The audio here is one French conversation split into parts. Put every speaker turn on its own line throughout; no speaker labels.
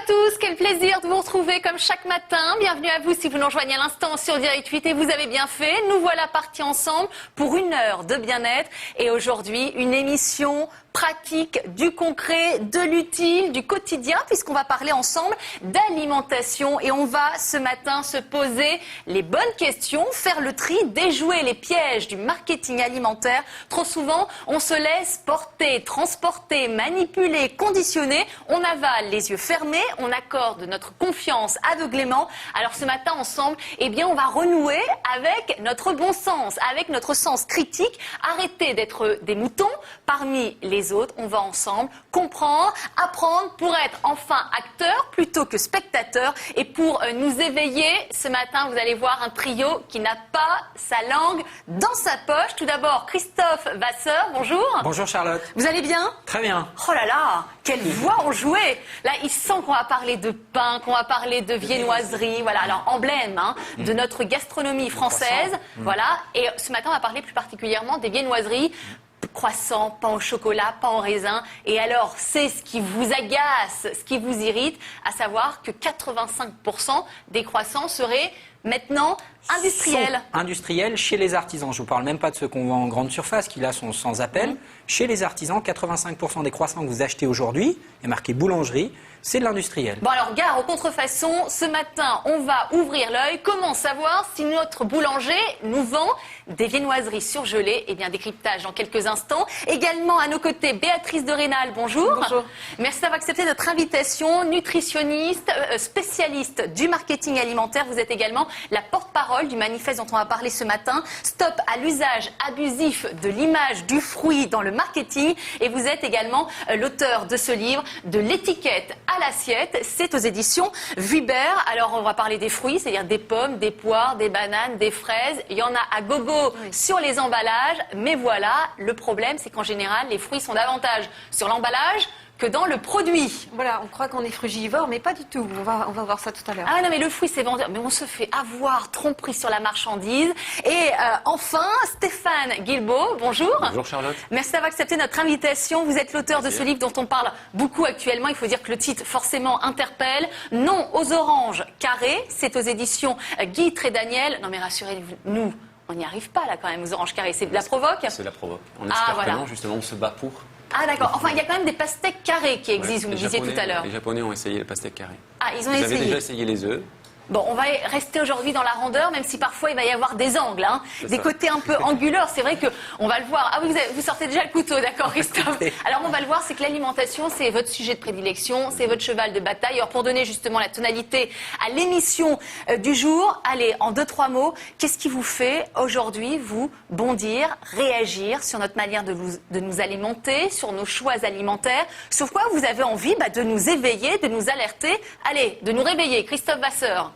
tous, quel plaisir de vous retrouver comme chaque matin. Bienvenue à vous si vous nous rejoignez à l'instant sur Direct 8 et vous avez bien fait. Nous voilà partis ensemble pour une heure de bien-être et aujourd'hui une émission pratique, du concret, de l'utile, du quotidien puisqu'on va parler ensemble d'alimentation et on va ce matin se poser les bonnes questions, faire le tri, déjouer les pièges du marketing alimentaire. Trop souvent, on se laisse porter, transporter, manipuler, conditionner. On avale les yeux fermés, on accorde notre confiance aveuglément. Alors ce matin ensemble, eh bien, on va renouer avec notre bon sens, avec notre sens critique. Arrêter d'être des moutons parmi les autres. On va ensemble comprendre, apprendre pour être enfin acteur plutôt que spectateur. Et pour nous éveiller, ce matin, vous allez voir un trio qui n'a pas sa langue dans sa poche. Tout d'abord, Christophe Vasseur, bonjour.
Bonjour Charlotte.
Vous allez bien ?
Très bien.
Oh là là, quelle voix enjouée. Là, il sent qu'on va parler de pain, qu'on va parler de viennoiserie. Voilà, alors emblème de notre gastronomie française. Voilà, et ce matin, on va parler plus particulièrement des viennoiseries. Croissant, pain au chocolat, pain au raisin. Et alors, c'est ce qui vous agace, ce qui vous irrite, à savoir que 85% des croissants seraient maintenant industriels.
Industriels chez les artisans. Je ne vous parle même pas de ceux qu'on vend en grande surface, qui là sont sans appel. Chez les artisans, 85% des croissants que vous achetez aujourd'hui, est marqué boulangerie, c'est de l'industriel.
Bon alors, gare aux contrefaçons. Ce matin, on va ouvrir l'œil. Comment savoir si notre boulanger nous vend des viennoiseries surgelées? Eh bien, décryptage dans quelques instants. Également, à nos côtés, Béatrice de Rénal, bonjour.
Bonjour.
Merci d'avoir accepté notre invitation. Nutritionniste, spécialiste du marketing alimentaire. Vous êtes également la porte-parole du manifeste dont on va parler ce matin. Stop à l'usage abusif de l'image du fruit dans le marketing. Et vous êtes également l'auteur de ce livre, de l'étiquette à l'assiette. C'est aux éditions Vuibert. Alors, on va parler des fruits, c'est-à-dire des pommes, des poires, des bananes, des fraises. Il y en a à gogo sur les emballages. Mais voilà, le problème, c'est qu'en général, les fruits sont davantage sur l'emballage que dans le produit.
Voilà, on croit qu'on est frugivore, mais pas du tout. On va voir ça tout à l'heure.
Ah non, mais le fruit, c'est vendu. Mais on se fait avoir, tromperie sur la marchandise. Et enfin, Stéphane Guilbeault, bonjour.
Bonjour Charlotte.
Merci d'avoir accepté notre invitation. Vous êtes l'auteur de ce livre dont on parle beaucoup actuellement. Il faut dire que le titre, forcément, interpelle. Non aux oranges carrés. C'est aux éditions Guy Trédaniel. Non, mais rassurez-vous, nous, on n'y arrive pas, là, quand même, aux oranges carrés. C'est de la provoque.
C'est la provoque. On espère
voilà.
que non, justement, on se bat pour.
Ah d'accord, enfin il y a quand même des pastèques carrés qui existent, vous me disiez tout à l'heure.
Les Japonais ont essayé les pastèques carrés.
Ah, ils ont
Vous
essayé.
avez déjà essayé les œufs.
Bon, on va rester aujourd'hui dans la rondeur, même si parfois il va y avoir des angles, des côtés un peu angulaires. C'est vrai qu'on va le voir. Ah oui, vous sortez déjà le couteau, d'accord Christophe? Alors on va le voir, c'est que l'alimentation, c'est votre sujet de prédilection, c'est votre cheval de bataille. Alors pour donner justement la tonalité à l'émission du jour, allez, en 2-3 mots, qu'est-ce qui vous fait aujourd'hui, vous, bondir, réagir sur notre manière de nous alimenter, sur nos choix alimentaires? Sur quoi vous avez envie de nous éveiller, de nous alerter? Allez, de nous réveiller. Christophe Vasseur.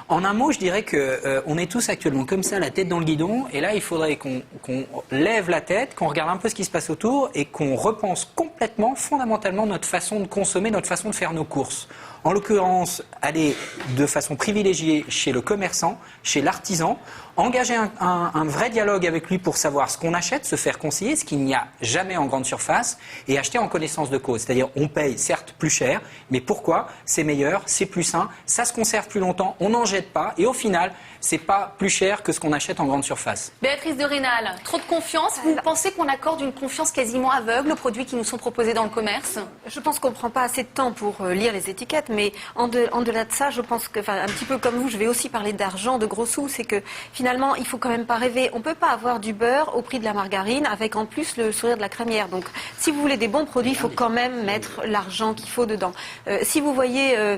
En un mot, je dirais qu'on est tous actuellement comme ça, la tête dans le guidon. Et là, il faudrait qu'on lève la tête, qu'on regarde un peu ce qui se passe autour et qu'on repense complètement, fondamentalement, notre façon de consommer, notre façon de faire nos courses. En l'occurrence, aller de façon privilégiée chez le commerçant, chez l'artisan, engager un vrai dialogue avec lui pour savoir ce qu'on achète, se faire conseiller, ce qu'il n'y a jamais en grande surface, et acheter en connaissance de cause. C'est-à-dire, on paye certes plus cher, mais pourquoi? C'est meilleur, c'est plus sain, ça se conserve plus longtemps, on n'en jette pas, et au final, c'est pas plus cher que ce qu'on achète en grande surface.
Béatrice de Rénal, trop de confiance. Vous pensez qu'on accorde une confiance quasiment aveugle aux produits qui nous sont proposés dans le commerce?
Je pense qu'on ne prend pas assez de temps pour lire les étiquettes, mais en delà de ça, je pense que, un petit peu comme vous, je vais aussi parler d'argent, de gros sous, c'est que finalement, il faut quand même pas rêver. On ne peut pas avoir du beurre au prix de la margarine avec en plus le sourire de la crémière. Donc, si vous voulez des bons produits, il faut quand même mettre l'argent qu'il faut dedans. Si vous voyez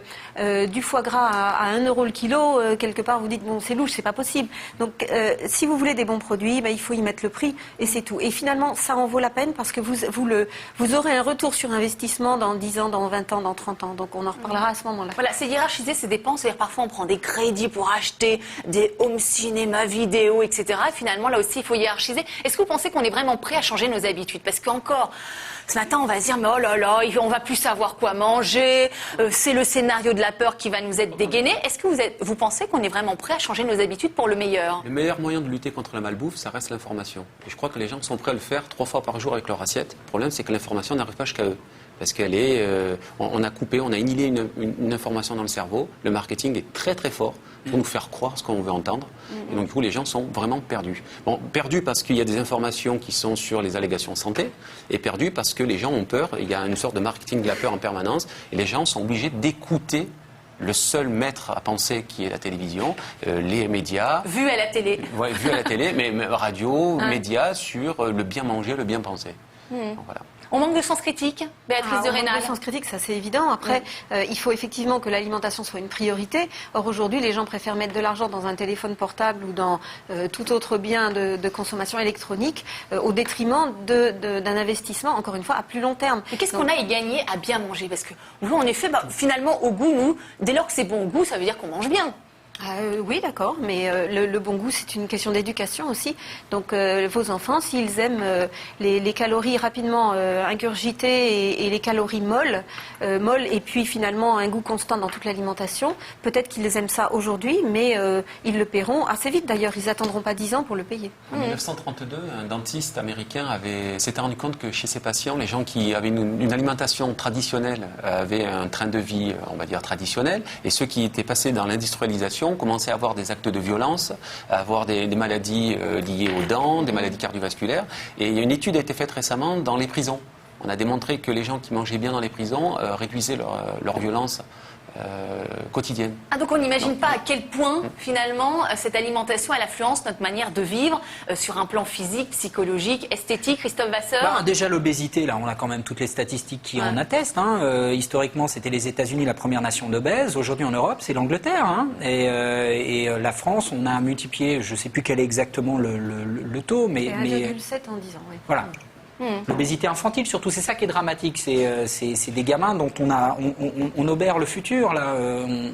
du foie gras à 1 euro le kilo, quelque part, vous dites, bon, c'est louche, c'est pas possible. Donc, si vous voulez des bons produits, il faut y mettre le prix et c'est tout. Et finalement, ça en vaut la peine parce que vous aurez un retour sur investissement dans 10 ans, dans 20 ans, dans 30 ans. Donc, on en reparlera à ce moment-là.
Voilà, c'est hiérarchiser ses dépenses. C'est-à-dire, parfois, on prend des crédits pour acheter des home cinéma, vidéo, etc. Et finalement, là aussi, il faut hiérarchiser. Est-ce que vous pensez qu'on est vraiment prêt à changer nos habitudes? Parce qu'encore, ce matin, on va se dire, mais oh là là, on va plus savoir quoi manger. C'est le scénario de la peur qui va nous être dégainé. Est-ce que vous pensez qu'on est vraiment prêt à changer nos habitudes pour le meilleur?
Le meilleur moyen de lutter contre la malbouffe, ça reste l'information. Et je crois que les gens sont prêts à le faire 3 fois par jour avec leur assiette. Le problème, c'est que l'information n'arrive pas jusqu'à eux. parce qu'elle est, on a coupé, on a annihilé une information dans le cerveau. Le marketing est très très fort pour nous faire croire ce qu'on veut entendre. Et donc du coup, les gens sont vraiment perdus. Bon, perdus parce qu'il y a des informations qui sont sur les allégations santé, et perdus parce que les gens ont peur. Il y a une sorte de marketing de la peur en permanence, et les gens sont obligés d'écouter le seul maître à penser qui est la télévision, les médias.
Vu à la télé.
Ouais, vu à la télé, mais radio, médias, sur le bien manger, le bien penser. Donc, voilà.
On manque de sens critique, Béatrice de Rênal.
Le sens critique, ça c'est évident. Après, il faut effectivement que l'alimentation soit une priorité. Or aujourd'hui, les gens préfèrent mettre de l'argent dans un téléphone portable ou dans tout autre bien de consommation électronique au détriment d'un investissement, encore une fois, à plus long terme.
Mais qu'est-ce qu'on a à y gagner à bien manger? Parce que nous, en effet, finalement, au goût, nous, dès lors que c'est bon au goût, ça veut dire qu'on mange bien.
Oui, d'accord, mais le bon goût, c'est une question d'éducation aussi. Donc, vos enfants, s'ils aiment les calories rapidement ingurgitées et les calories molles, et puis finalement un goût constant dans toute l'alimentation, peut-être qu'ils aiment ça aujourd'hui, mais ils le paieront assez vite. D'ailleurs, ils n'attendront pas 10 ans pour le payer.
En 1932, un dentiste américain s'était rendu compte que chez ses patients, les gens qui avaient une alimentation traditionnelle avaient un train de vie, on va dire, traditionnel, et ceux qui étaient passés dans l'industrialisation commençaient à avoir des actes de violence, à avoir des maladies liées aux dents, des maladies cardiovasculaires. Et il y a une étude qui a été faite récemment dans les prisons. On a démontré que les gens qui mangeaient bien dans les prisons réduisaient leur violence quotidienne.
Ah, donc on n'imagine pas à quel point, finalement, cette alimentation, elle influence notre manière de vivre sur un plan physique, psychologique, esthétique. Christophe Vasseur.
Déjà, l'obésité, là, on a quand même toutes les statistiques qui en attestent. Historiquement, c'était les États-Unis la première nation d'obèses. Aujourd'hui, en Europe, c'est l'Angleterre. Et la France, on a multiplié, je ne sais plus quel est exactement le taux, mais
1,7 en 10 ans, oui.
Voilà. L'obésité infantile, surtout, c'est ça qui est dramatique. C'est des gamins dont on obère le futur, là,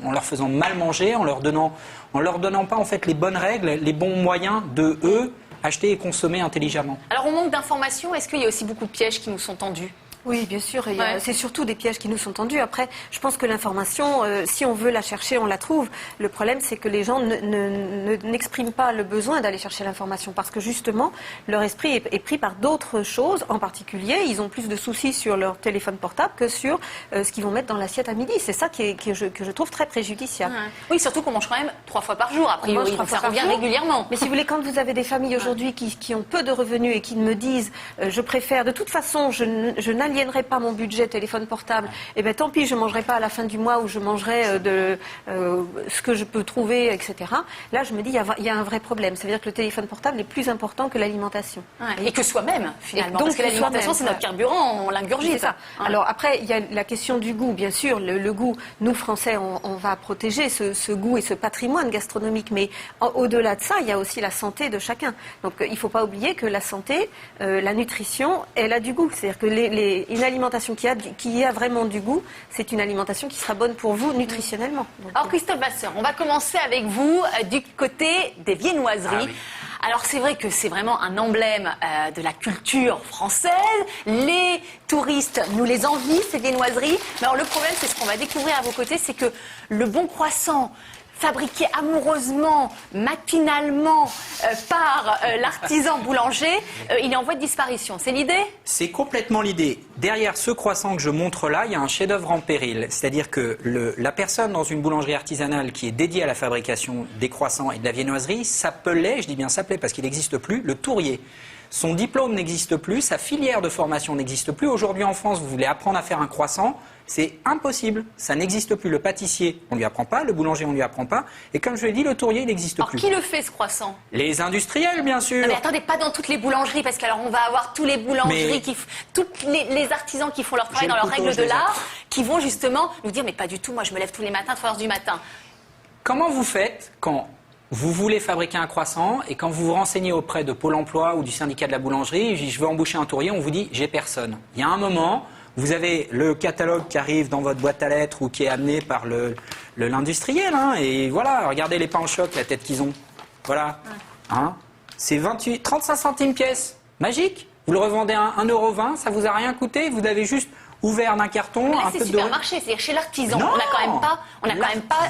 en leur faisant mal manger, en leur donnant pas en fait les bonnes règles, les bons moyens de eux acheter et consommer intelligemment.
Alors, on manque d'informations. Est-ce qu'il y a aussi beaucoup de pièges qui nous sont tendus?
Oui, bien sûr. C'est surtout des pièges qui nous sont tendus. Après, je pense que l'information, si on veut la chercher, on la trouve. Le problème, c'est que les gens n'expriment pas le besoin d'aller chercher l'information parce que justement, leur esprit est pris par d'autres choses. En particulier, ils ont plus de soucis sur leur téléphone portable que sur ce qu'ils vont mettre dans l'assiette à midi. C'est ça que je trouve très préjudiciable.
Oui, surtout qu'on mange quand même 3 fois par jour, a priori. Donc ça revient régulièrement.
Mais si vous voulez, quand vous avez des familles aujourd'hui qui ont peu de revenus et qui me disent je préfère, de toute façon, je n'aliénerai pas mon budget téléphone portable, et bien tant pis, je ne mangerai pas à la fin du mois ou je mangerai ce que je peux trouver, etc. Là, je me dis, il y a un vrai problème. Ça veut dire que le téléphone portable est plus important que l'alimentation.
Et que soi-même, finalement. Parce que l'alimentation, c'est notre carburant, on l'ingurgite.
C'est ça. Alors après, il y a la question du goût, bien sûr. Le goût, nous, Français, on va protéger ce goût et ce patrimoine gastronomique. Mais au-delà de ça, il y a aussi la santé de chacun. Donc il ne faut pas oublier que la santé, la nutrition, elle a du goût. C'est-à-dire que une alimentation qui a vraiment du goût, c'est une alimentation qui sera bonne pour vous nutritionnellement. Donc,
alors Christophe Vasseur, on va commencer avec vous du côté des viennoiseries.
Oui.
Alors c'est vrai que c'est vraiment un emblème de la culture française. Les touristes nous les envient, ces viennoiseries. Mais alors le problème, c'est ce qu'on va découvrir à vos côtés, c'est que le bon croissant fabriqué amoureusement, machinalement par l'artisan boulanger, il est en voie de disparition. C'est l'idée?
C'est complètement l'idée. Derrière ce croissant que je montre là, il y a un chef-d'œuvre en péril. C'est-à-dire que la personne dans une boulangerie artisanale qui est dédiée à la fabrication des croissants et de la viennoiserie s'appelait, je dis bien s'appelait parce qu'il n'existe plus, le tourier. Son diplôme n'existe plus, sa filière de formation n'existe plus. Aujourd'hui en France, vous voulez apprendre à faire un croissant, c'est impossible, ça n'existe plus. Le pâtissier, on ne lui apprend pas, le boulanger, on ne lui apprend pas. Et comme je l'ai dit, le tourier, il n'existe plus.
Alors qui le fait, ce croissant?
Les industriels, bien sûr.
Non, mais attendez, pas dans toutes les boulangeries, parce qu'alors on va avoir tous les boulangeries, tous les artisans qui font leur travail dans leurs règles de l'art, qui vont justement nous dire, mais pas du tout, moi je me lève tous les matins, 3 heures du matin.
Comment vous faites quand vous voulez fabriquer un croissant et quand vous vous renseignez auprès de Pôle emploi ou du syndicat de la boulangerie, je veux embaucher un tourier, on vous dit j'ai personne. Il y a un moment, vous avez le catalogue qui arrive dans votre boîte à lettres ou qui est amené par l'industriel, et voilà, regardez les pains en choc, la tête qu'ils ont. Voilà. C'est 35 centimes pièce. Magique. Vous le revendez à 1,20 €, ça vous a rien coûté, vous avez juste ouvert d'un carton,
là,
un peu
c'est
de
supermarché, c'est-à-dire chez l'artisan.
Non,
on n'a quand même pas.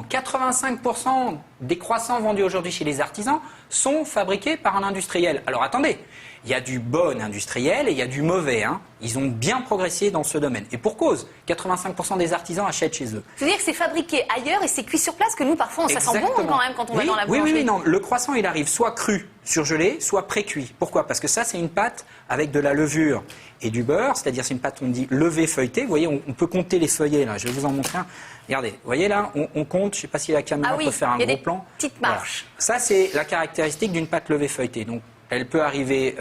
85% des croissants vendus aujourd'hui chez les artisans sont fabriqués par un industriel. Alors attendez, Il y a du bon industriel et il y a du mauvais. Hein. Ils ont bien progressé dans ce domaine. Et pour cause, 85% des artisans achètent chez eux.
C'est-à-dire que c'est fabriqué ailleurs et c'est cuit sur place, que nous, parfois, ça sent bon quand même quand on va dans la boulangerie.
Oui, non. Le croissant, il arrive soit cru, surgelé, soit pré-cuit. Pourquoi? Parce que ça, c'est une pâte avec de la levure et du beurre, c'est-à-dire c'est une pâte, on dit levée feuilletée. Vous voyez, on peut compter les feuillets, là. Je vais vous en montrer un. Regardez, vous voyez là, on compte, je ne sais pas si la caméra peut faire un gros plan.
Petites marches.
Voilà. Ça, c'est la caractéristique d'une pâte levée feuilletée. Donc, elle peut arriver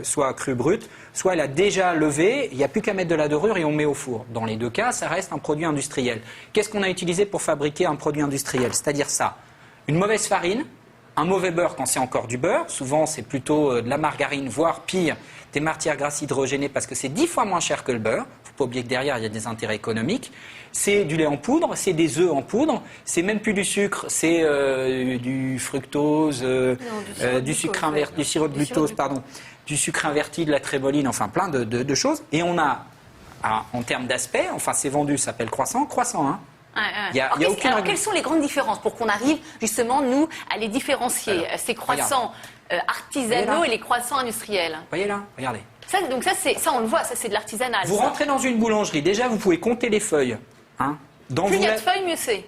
soit crue brute, soit elle a déjà levé, il n'y a plus qu'à mettre de la dorure et on met au four. Dans les deux cas, ça reste un produit industriel. Qu'est-ce qu'on a utilisé pour fabriquer un produit industriel? C'est-à-dire ça, une mauvaise farine, un mauvais beurre quand c'est encore du beurre, souvent c'est plutôt de la margarine, voire pire, des matières grasses hydrogénées parce que c'est 10 fois moins cher que le beurre. Il ne faut pas oublier que derrière, il y a des intérêts économiques. C'est du lait en poudre, c'est des œufs en poudre, c'est même plus du sucre, c'est du fructose, du sirop de glucose, du sucre inverti, de la trémoline, enfin plein de choses. Et on a, en termes d'aspect, enfin c'est vendu, ça s'appelle croissant, hein.
Alors, quelles sont les grandes différences pour qu'on arrive justement, nous, à les différencier, ces croissants artisanaux et les croissants industriels?
Voyez là, regardez.
Ça, on le voit, ça c'est de l'artisanal.
Vous rentrez dans une boulangerie, déjà vous pouvez compter les feuilles. Hein.
Plus il y a de feuilles, mieux c'est.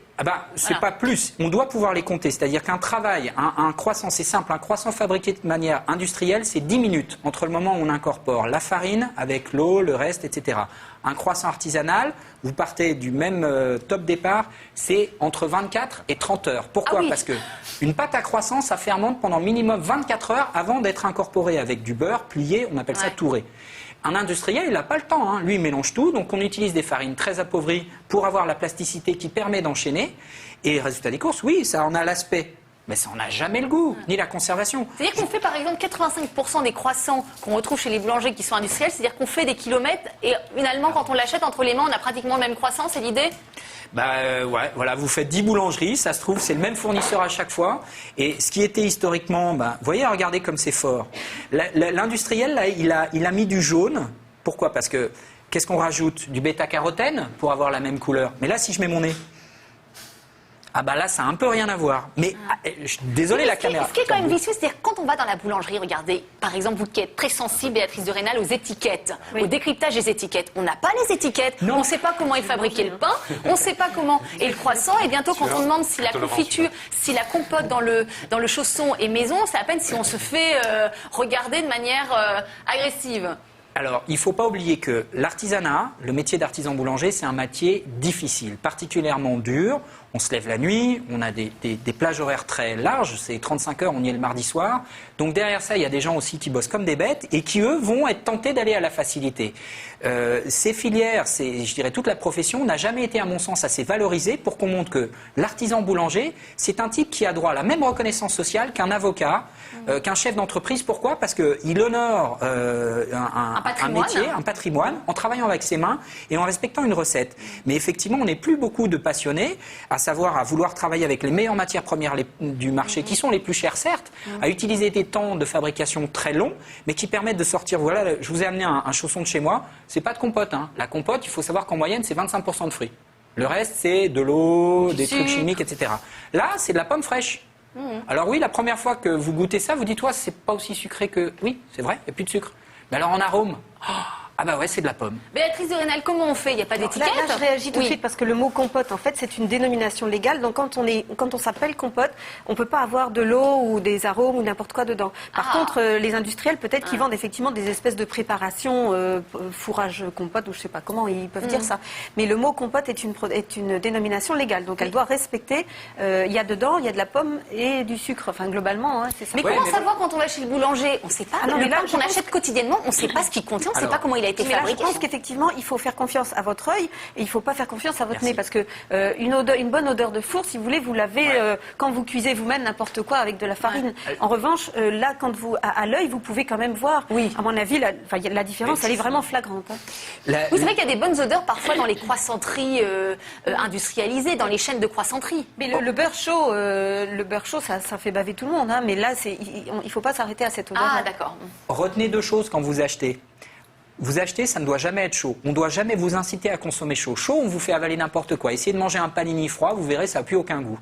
C'est pas plus, on doit pouvoir les compter. C'est-à-dire qu'un travail, un croissant, c'est simple, un croissant fabriqué de manière industrielle, c'est 10 minutes entre le moment où on incorpore la farine avec l'eau, le reste, etc. Un croissant artisanal, vous partez du même top départ, c'est entre 24 et 30 heures. Pourquoi? Parce que une pâte à croissant, ça fermente pendant minimum 24 heures avant d'être incorporée avec du beurre plié, on appelle ça touré. Un industriel, il n'a pas le temps. Hein. Lui, il mélange tout. Donc, on utilise des farines très appauvries pour avoir la plasticité qui permet d'enchaîner. Et résultat des courses, oui, ça en a l'aspect. Mais ça n'en a jamais le goût, ni la conservation.
C'est-à-dire qu'on fait, par exemple, 85% des croissants qu'on retrouve chez les boulangers qui sont industriels. C'est-à-dire qu'on fait des kilomètres et finalement, quand on l'achète entre les mains, on a pratiquement le même croissant. C'est l'idée?
Ouais, voilà, vous faites 10 boulangeries, ça se trouve, c'est le même fournisseur à chaque fois. Et ce qui était historiquement, vous voyez, regardez comme c'est fort. L'industriel, là, il a mis du jaune. Pourquoi? Parce que, qu'est-ce qu'on rajoute? Du bêta-carotène pour avoir la même couleur. Mais là, si je mets mon nez, là, ça a un peu rien à voir. Mais, désolé, la caméra.
Ce qui est quand même vicieux, c'est-à-dire quand on va dans la boulangerie, regardez, par exemple, vous qui êtes très sensible, Béatrice de Rênal, aux étiquettes, au décryptage des étiquettes. On n'a pas les étiquettes, on ne sait pas comment est fabriqué le pain, on ne sait pas comment est le croissant, et bientôt quand on demande si la confiture, si la compote dans le chausson est maison, c'est à peine si on se fait regarder de manière agressive.
Alors, il ne faut pas oublier que l'artisanat, le métier d'artisan boulanger, c'est un métier difficile, particulièrement dur. On se lève la nuit, on a des plages horaires très larges, c'est 35 heures, on y est le mardi soir. Donc derrière ça, il y a des gens aussi qui bossent comme des bêtes et qui, eux, vont être tentés d'aller à la facilité. Ces filières, je dirais toute la profession, n'a jamais été, à mon sens, assez valorisée pour qu'on montre que l'artisan boulanger, c'est un type qui a droit à la même reconnaissance sociale qu'un avocat, qu'un chef d'entreprise. Pourquoi? Parce qu'il honore un métier, un patrimoine, en travaillant avec ses mains et en respectant une recette. Mais effectivement, on n'est plus beaucoup de passionnés, à savoir à vouloir travailler avec les meilleures matières premières du marché, qui sont les plus chères certes, à utiliser des temps de fabrication très longs, mais qui permettent de sortir. Voilà, je vous ai amené un chausson de chez moi, c'est pas de compote. Hein. La compote, il faut savoir qu'en moyenne, c'est 25% de fruits. Le reste, c'est de l'eau, des trucs chimiques, etc. Là, c'est de la pomme fraîche. Alors oui, la première fois que vous goûtez ça, vous dites, c'est pas aussi sucré que... Oui, c'est vrai, il n'y a plus de sucre. Mais alors en arôme, c'est de la pomme.
Béatrice de Rênal, comment on fait? Il n'y a pas d'étiquette?
Là, je réagis tout de suite parce que le mot compote, en fait, c'est une dénomination légale. Donc, quand on s'appelle compote, on ne peut pas avoir de l'eau ou des arômes ou n'importe quoi dedans. Par contre, les industriels, peut-être qu'ils vendent effectivement des espèces de préparations, fourrage compote, ou je ne sais pas comment ils peuvent dire ça. Mais le mot compote est une dénomination légale. Donc, elle doit respecter. Il y a dedans, il y a de la pomme et du sucre. Enfin, globalement, c'est ça.
Mais comment savoir quand on va chez le boulanger? On ne sait pas. Le pain qu'on achète quotidiennement, on ne sait pas ce qu'il contient, on ne sait pas comment il a été fabriqué.
Je pense qu'effectivement, il faut faire confiance à votre œil et il ne faut pas faire confiance à votre nez. Parce que une bonne odeur de four, si vous voulez, vous l'avez quand vous cuisez vous-même n'importe quoi avec de la farine. En revanche, là, quand vous à l'œil, vous pouvez quand même voir. À mon avis, la différence, elle est vraiment flagrante. Hein.
Oui, c'est vrai qu'il y a des bonnes odeurs parfois dans les croissanteries industrialisées, dans les chaînes de croissanterie.
Mais le beurre chaud, ça fait baver tout le monde. Hein. Mais là, il ne faut pas s'arrêter à cette odeur.
Ah, d'accord.
Retenez deux choses quand vous achetez. vous achetez, ça ne doit jamais être chaud. On ne doit jamais vous inciter à consommer chaud. Chaud, on vous fait avaler n'importe quoi. Essayez de manger un panini froid, vous verrez, ça n'a plus aucun goût.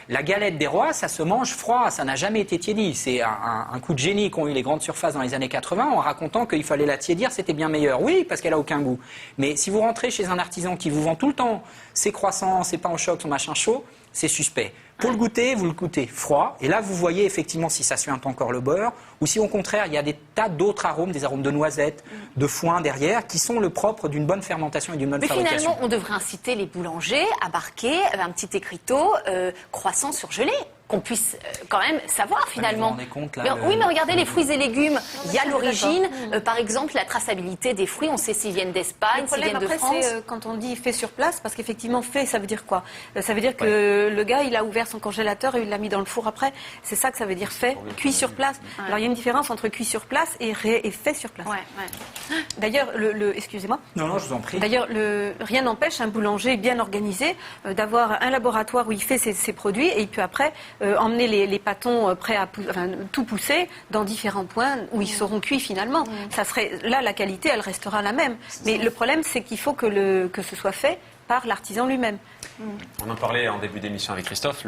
La galette des rois, ça se mange froid, ça n'a jamais été tiédi. C'est un coup de génie qu'ont eu les grandes surfaces dans les années 80 en racontant qu'il fallait la tiédir, c'était bien meilleur. Oui, parce qu'elle n'a aucun goût. Mais si vous rentrez chez un artisan qui vous vend tout le temps ses croissants, ses pains au choc, son machin chaud, c'est suspect. Pour le goûter, vous le goûtez froid. Et là, vous voyez effectivement si ça suinte encore le beurre ou si au contraire, il y a des tas d'autres arômes, des arômes de noisettes, de foin derrière, qui sont le propre d'une bonne fermentation et d'une bonne fabrication.
Mais finalement, on devrait inciter les boulangers à marquer un petit écriteau croissant surgelé. Qu'on puisse quand même savoir finalement.
Vous vous rendez compte, là,
Oui, mais regardez les fruits et légumes. Il y a l'origine, par exemple, la traçabilité des fruits. On sait s'ils viennent d'Espagne, s'ils viennent de
après,
France.
c'est quand on dit fait sur place, parce qu'effectivement, fait, ça veut dire quoi? Ça veut dire que le gars, il a ouvert son congélateur et il l'a mis dans le four après. C'est ça que ça veut dire fait, cuit sur place.
Ouais.
Alors, il y a une différence entre cuit sur place et fait sur place.
Ouais.
D'ailleurs, excusez-moi.
Non, je vous en prie.
D'ailleurs, rien n'empêche un boulanger bien organisé d'avoir un laboratoire où il fait ses produits et il peut après emmener les pâtons prêts à tout pousser dans différents points où ils seront cuits finalement. Ça serait, là, la qualité, elle restera la même. Mais le problème, c'est qu'il faut que ce soit fait par l'artisan lui-même.
On en parlait en début d'émission avec Christophe.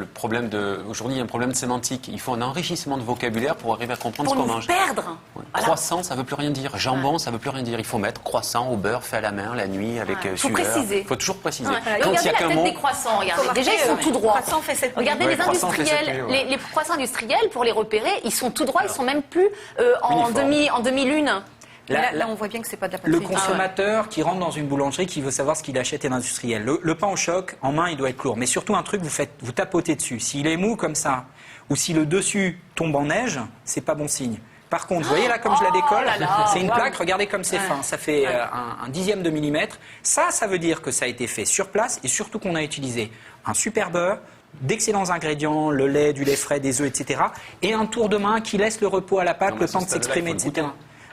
Aujourd'hui, il y a un problème de sémantique. Il faut un enrichissement de vocabulaire pour arriver à comprendre
Pour
ce qu'on
nous
mange.
perdre.
Ouais.
Voilà.
Croissant, ça veut plus rien dire. Jambon, ça veut plus rien dire. Il faut mettre croissant au beurre fait à la main la nuit avec
Faut
sueur.
préciser.
Il faut toujours préciser.
Ouais.
Quand il
Regardez
y a
la
qu'un
tête
mot,
des croissants, regardez.
Faut
Déjà, ils
marquer,
sont tout droits.
Croissant fait cette nuit.
Regardez
Ouais,
les
croissant fait
industriels,
cette nuit, ouais.
les croissants industriels, pour les repérer, ils sont tout droits, ils sont même plus en
Uniforme.
demi-lune.
Là, on voit bien que c'est pas de la
Le
pâtisserie.
consommateur qui rentre dans une boulangerie, qui veut savoir ce qu'il achète est l'industriel. Le pain au choc, en main, il doit être lourd. Mais surtout un truc, vous tapotez dessus. S'il est mou comme ça, ou si le dessus tombe en neige, c'est pas bon signe. Par contre, vous voyez là comme je la décolle,
là là,
c'est une
waouh.
plaque, regardez comme c'est fin, ça fait un dixième de millimètre. Ça veut dire que ça a été fait sur place et surtout qu'on a utilisé un super beurre, d'excellents ingrédients, le lait, du lait frais, des œufs, etc. Et un tour de main qui laisse le repos à la pâte,
Non,
le
mais
temps
à
de
ce stade-là,
s'exprimer,
il faut le
etc.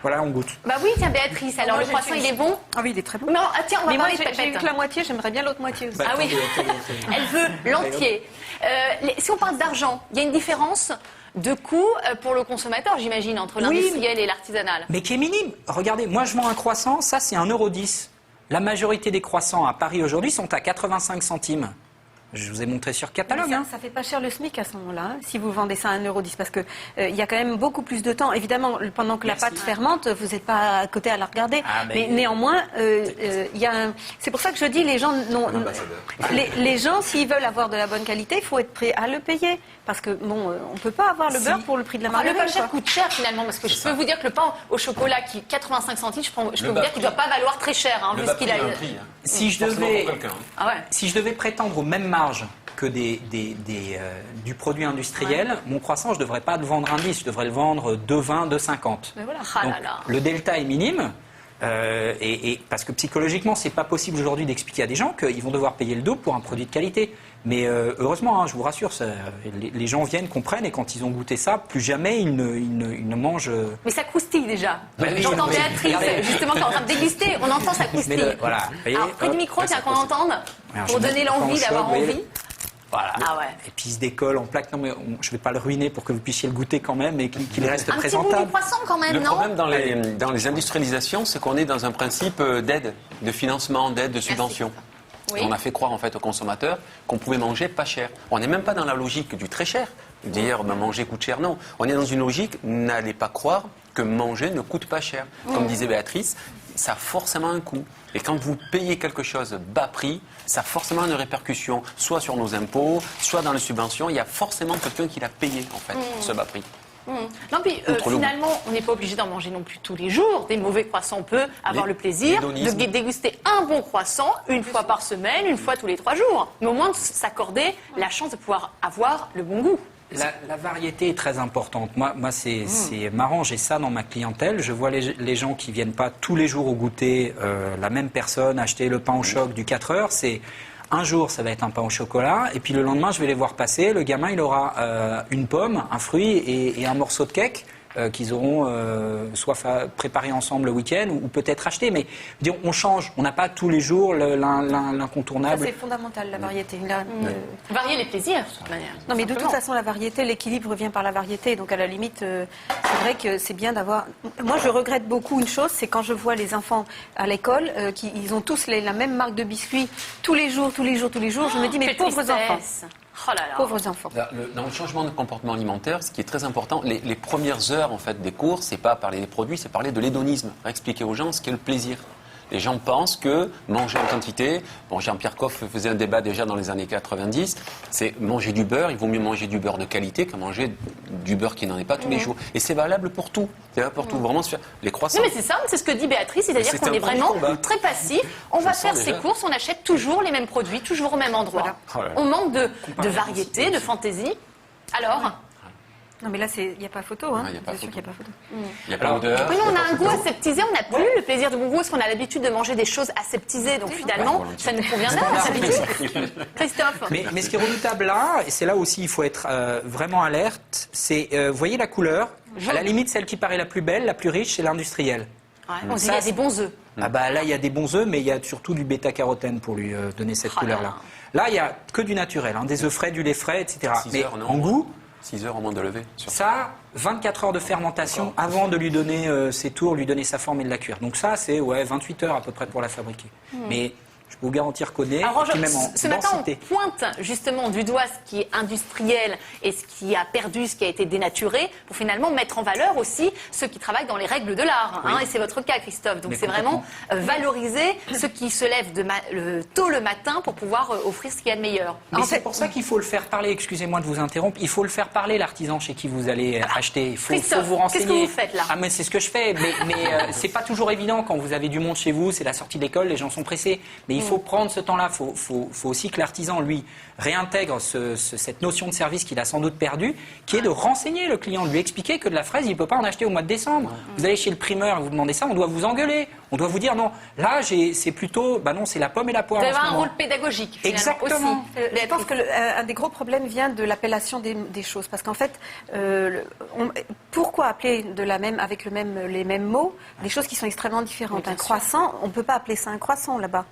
Voilà, on goûte.
Bah oui, tiens Béatrice, alors
Moi,
le
j'ai
croissant
fait-
il est bon?
Ah oui, il est très bon.
Non, tiens, on va
Mais moi,
parler de
j'ai eu
pépette.
que la moitié, j'aimerais bien l'autre moitié aussi.
Ah oui, elle veut l'entier. Si on parle d'argent, il y a une différence de coût pour le consommateur, j'imagine, entre
Oui,
l'industriel et l'artisanal.
Mais qui est minime. Regardez, moi je vends un croissant, ça c'est 1,10 €. La majorité des croissants à Paris aujourd'hui sont à 85 centimes. Je vous ai montré sur catalogue.
Mais
hein.
ça fait pas cher le SMIC à ce moment-là, hein, si vous vendez ça à 1,10 €, parce que il y a quand même beaucoup plus de temps. Évidemment, pendant que
Merci.
la pâte fermente, vous n'êtes pas à côté à la regarder.
Ah,
mais néanmoins, il y a c'est pour ça que je dis, les gens, les gens, s'ils veulent avoir de la bonne qualité, il faut être prêt à le payer. Parce que, bon, on peut pas avoir le
Si.
beurre pour le prix de la
Enfin, le
margarine.
pas cher
quoi.
coûte cher finalement, parce que je peux vous dire que le pain au chocolat qui 85 centimes, je peux vous dire
bas
qu'il ne doit pas valoir très cher, hein,
le
vu
bas
ce qu'il
prix
a.
a un prix. Hein.
Si je
Forcément
devais,
pour quelqu'un, hein.
Ah ouais.
si je devais prétendre aux mêmes marges que du produit industriel, mon croissant, je ne devrais pas le vendre un 10, je devrais le vendre 2,20, 2,50.
Mais voilà.
Ah
Donc,
là là.
le delta est minime. Et parce que psychologiquement, c'est pas possible aujourd'hui d'expliquer à des gens qu'ils vont devoir payer le double pour un produit de qualité. Mais heureusement, hein, je vous rassure, les gens viennent, comprennent, et quand ils ont goûté ça, plus jamais ils ne mangent.
Mais ça croustille déjà.
Bah oui,
J'entends
non, mais
Béatrice,
regardez.
justement, qui est en train de déguster, on entend ça croustille.
Voilà, vous voyez,
Alors, près du
hop,
micro,
là,
tiens,
ça
qu'on
croustille.
entende,
Alors,
pour
je mets
donner
le pain au
l'envie
choc,
d'avoir
vous voyez.
envie.
Voilà.
Ah ouais.
Et puis il se décolle en plaque. Non, mais je ne vais pas le ruiner pour que vous puissiez le goûter quand même et qu'il reste
Un petit bout
présentable.
du poisson quand même,
Le
non?
problème dans les industrialisations, c'est qu'on est dans un principe d'aide, de financement, d'aide, de subvention.
Oui.
On a fait croire en fait aux consommateurs qu'on pouvait manger pas cher. On n'est même pas dans la logique du très cher. Dire manger coûte cher, non. On est dans une logique, n'allez pas croire que manger ne coûte pas cher. Comme disait Béatrice, ça a forcément un coût. Et quand vous payez quelque chose bas prix, ça a forcément une répercussion, soit sur nos impôts, soit dans les subventions. Il y a forcément quelqu'un qui l'a payé en fait, ce bas prix.
Non, puis
Outre le
finalement, on n'est pas obligé d'en manger non plus tous les jours. Des mauvais croissants, on peut avoir le plaisir de
l'hédonisme.
déguster un bon croissant une fois par semaine, une fois tous les 3 jours. Mais au moins de s'accorder la chance de pouvoir avoir le bon goût.
La variété est très importante. Moi c'est marrant, j'ai ça dans ma clientèle. Je vois les gens qui viennent pas tous les jours au goûter la même personne acheter le pain au choc du 4 heures. C'est un jour, ça va être un pain au chocolat, et puis le lendemain, je vais les voir passer. Le gamin, il aura une pomme, un fruit et un morceau de cake. qu'ils auront soit préparé ensemble le week-end ou peut-être acheté. Mais je veux dire, on change, on n'a pas tous les jours
Ça,
l'incontournable.
c'est fondamental, la variété.
Varier les plaisirs, de toute manière.
Non, mais de toute
simplement.
façon, la variété, l'équilibre vient par la variété. Donc, à la limite, c'est vrai que c'est bien d'avoir... Moi, je regrette beaucoup une chose, c'est quand je vois les enfants à l'école, ils ont tous la même marque de biscuits tous les jours. Je me dis, mais
Quelle
pauvres enfants.
tristesse. Oh là là.
Pauvres enfants.
Dans le changement de comportement alimentaire, ce qui est très important, les premières heures en fait des cours, c'est pas parler des produits, c'est parler de l'hédonisme, expliquer aux gens ce qu'est le plaisir. Les gens pensent que manger en quantité, bon, Jean-Pierre Coff faisait un débat déjà dans les années 90, c'est manger du beurre, il vaut mieux manger du beurre de qualité que manger du beurre qui n'en est pas tous les jours. Et c'est valable pour tout. C'est valable pour tout. Vraiment, se faire les croissants.
Non mais c'est ça, c'est ce que dit Béatrice, c'est-à-dire
C'est
qu'on
un
est
premier
vraiment
combat.
très passif. On
Je
va
le sens
faire ses
déjà.
courses, on achète toujours les mêmes produits, toujours au même endroit.
Voilà.
On manque de variété, de fantaisie. Alors
Non, mais là, il n'y a pas photo. Hein.
Ouais, il y a pas
C'est sûr
photo.
qu'il n'y a pas photo.
Il n'y a pas d'odeur.
oui, on a un goût aseptisé, on n'a plus le plaisir de bon goût, parce qu'on a l'habitude de manger des choses aseptisées. Donc finalement, ça nous convient bien, la habitude. Christophe.
Mais ce qui est redoutable là, et c'est là aussi il faut être vraiment alerte, c'est, vous voyez la couleur, à la limite celle qui paraît la plus belle, la plus riche, c'est l'industrielle.
Ouais, on dit qu'il y a des bons œufs.
Ah bah là il y a des bons œufs, mais il y a surtout du bêta-carotène pour lui donner cette couleur-là. Là il y a que du naturel, hein, des œufs frais, du lait frais, etc.
6
Mais
heures, non.
en goût,
6 heures au moins de lever.
ça, 24 heures de fermentation avant de lui donner ses tours, lui donner sa forme et de la cuire. Donc ça c'est 28 heures à peu près pour la fabriquer. Mais je peux vous garantir qu'au nez,
Alors,
et puis même en
ce matin, on
densité.
pointe justement du doigt ce qui est industriel et ce qui a perdu, ce qui a été dénaturé, pour finalement mettre en valeur aussi ceux qui travaillent dans les règles de l'art. Hein, et c'est votre cas, Christophe. Donc
Mais
c'est vraiment valoriser ceux qui se lèvent tôt le matin pour pouvoir offrir ce qu'il y a de meilleur.
Mais c'est pour ça qu'il faut le faire parler, excusez-moi de vous interrompre, il faut le faire parler l'artisan chez qui vous allez acheter. Il faut
Christophe,
vous renseigner.
qu'est-ce que vous faites là?
Ah mais c'est ce que je fais, mais c'est pas toujours évident quand vous avez du monde chez vous, c'est la sortie de l'école, les gens sont pressés. Mais il faut prendre ce temps-là, il faut aussi que l'artisan, lui, réintègre cette notion de service qu'il a sans doute perdue, qui est de renseigner le client, de lui expliquer que de la fraise, il ne peut pas en acheter au mois de décembre. Vous allez chez le primeur et vous demandez ça, on doit vous engueuler. On doit vous dire non, là c'est plutôt, non, c'est la pomme et la poire.
Vous
en
avez
ce
un
moment.
rôle pédagogique, finalement,
Exactement.
aussi.
Je pense que un des gros problèmes vient de l'appellation des choses. Parce qu'en fait, pourquoi appeler avec les mêmes mots des choses qui sont extrêmement différentes? Un croissant, on ne peut pas appeler ça un croissant là-bas.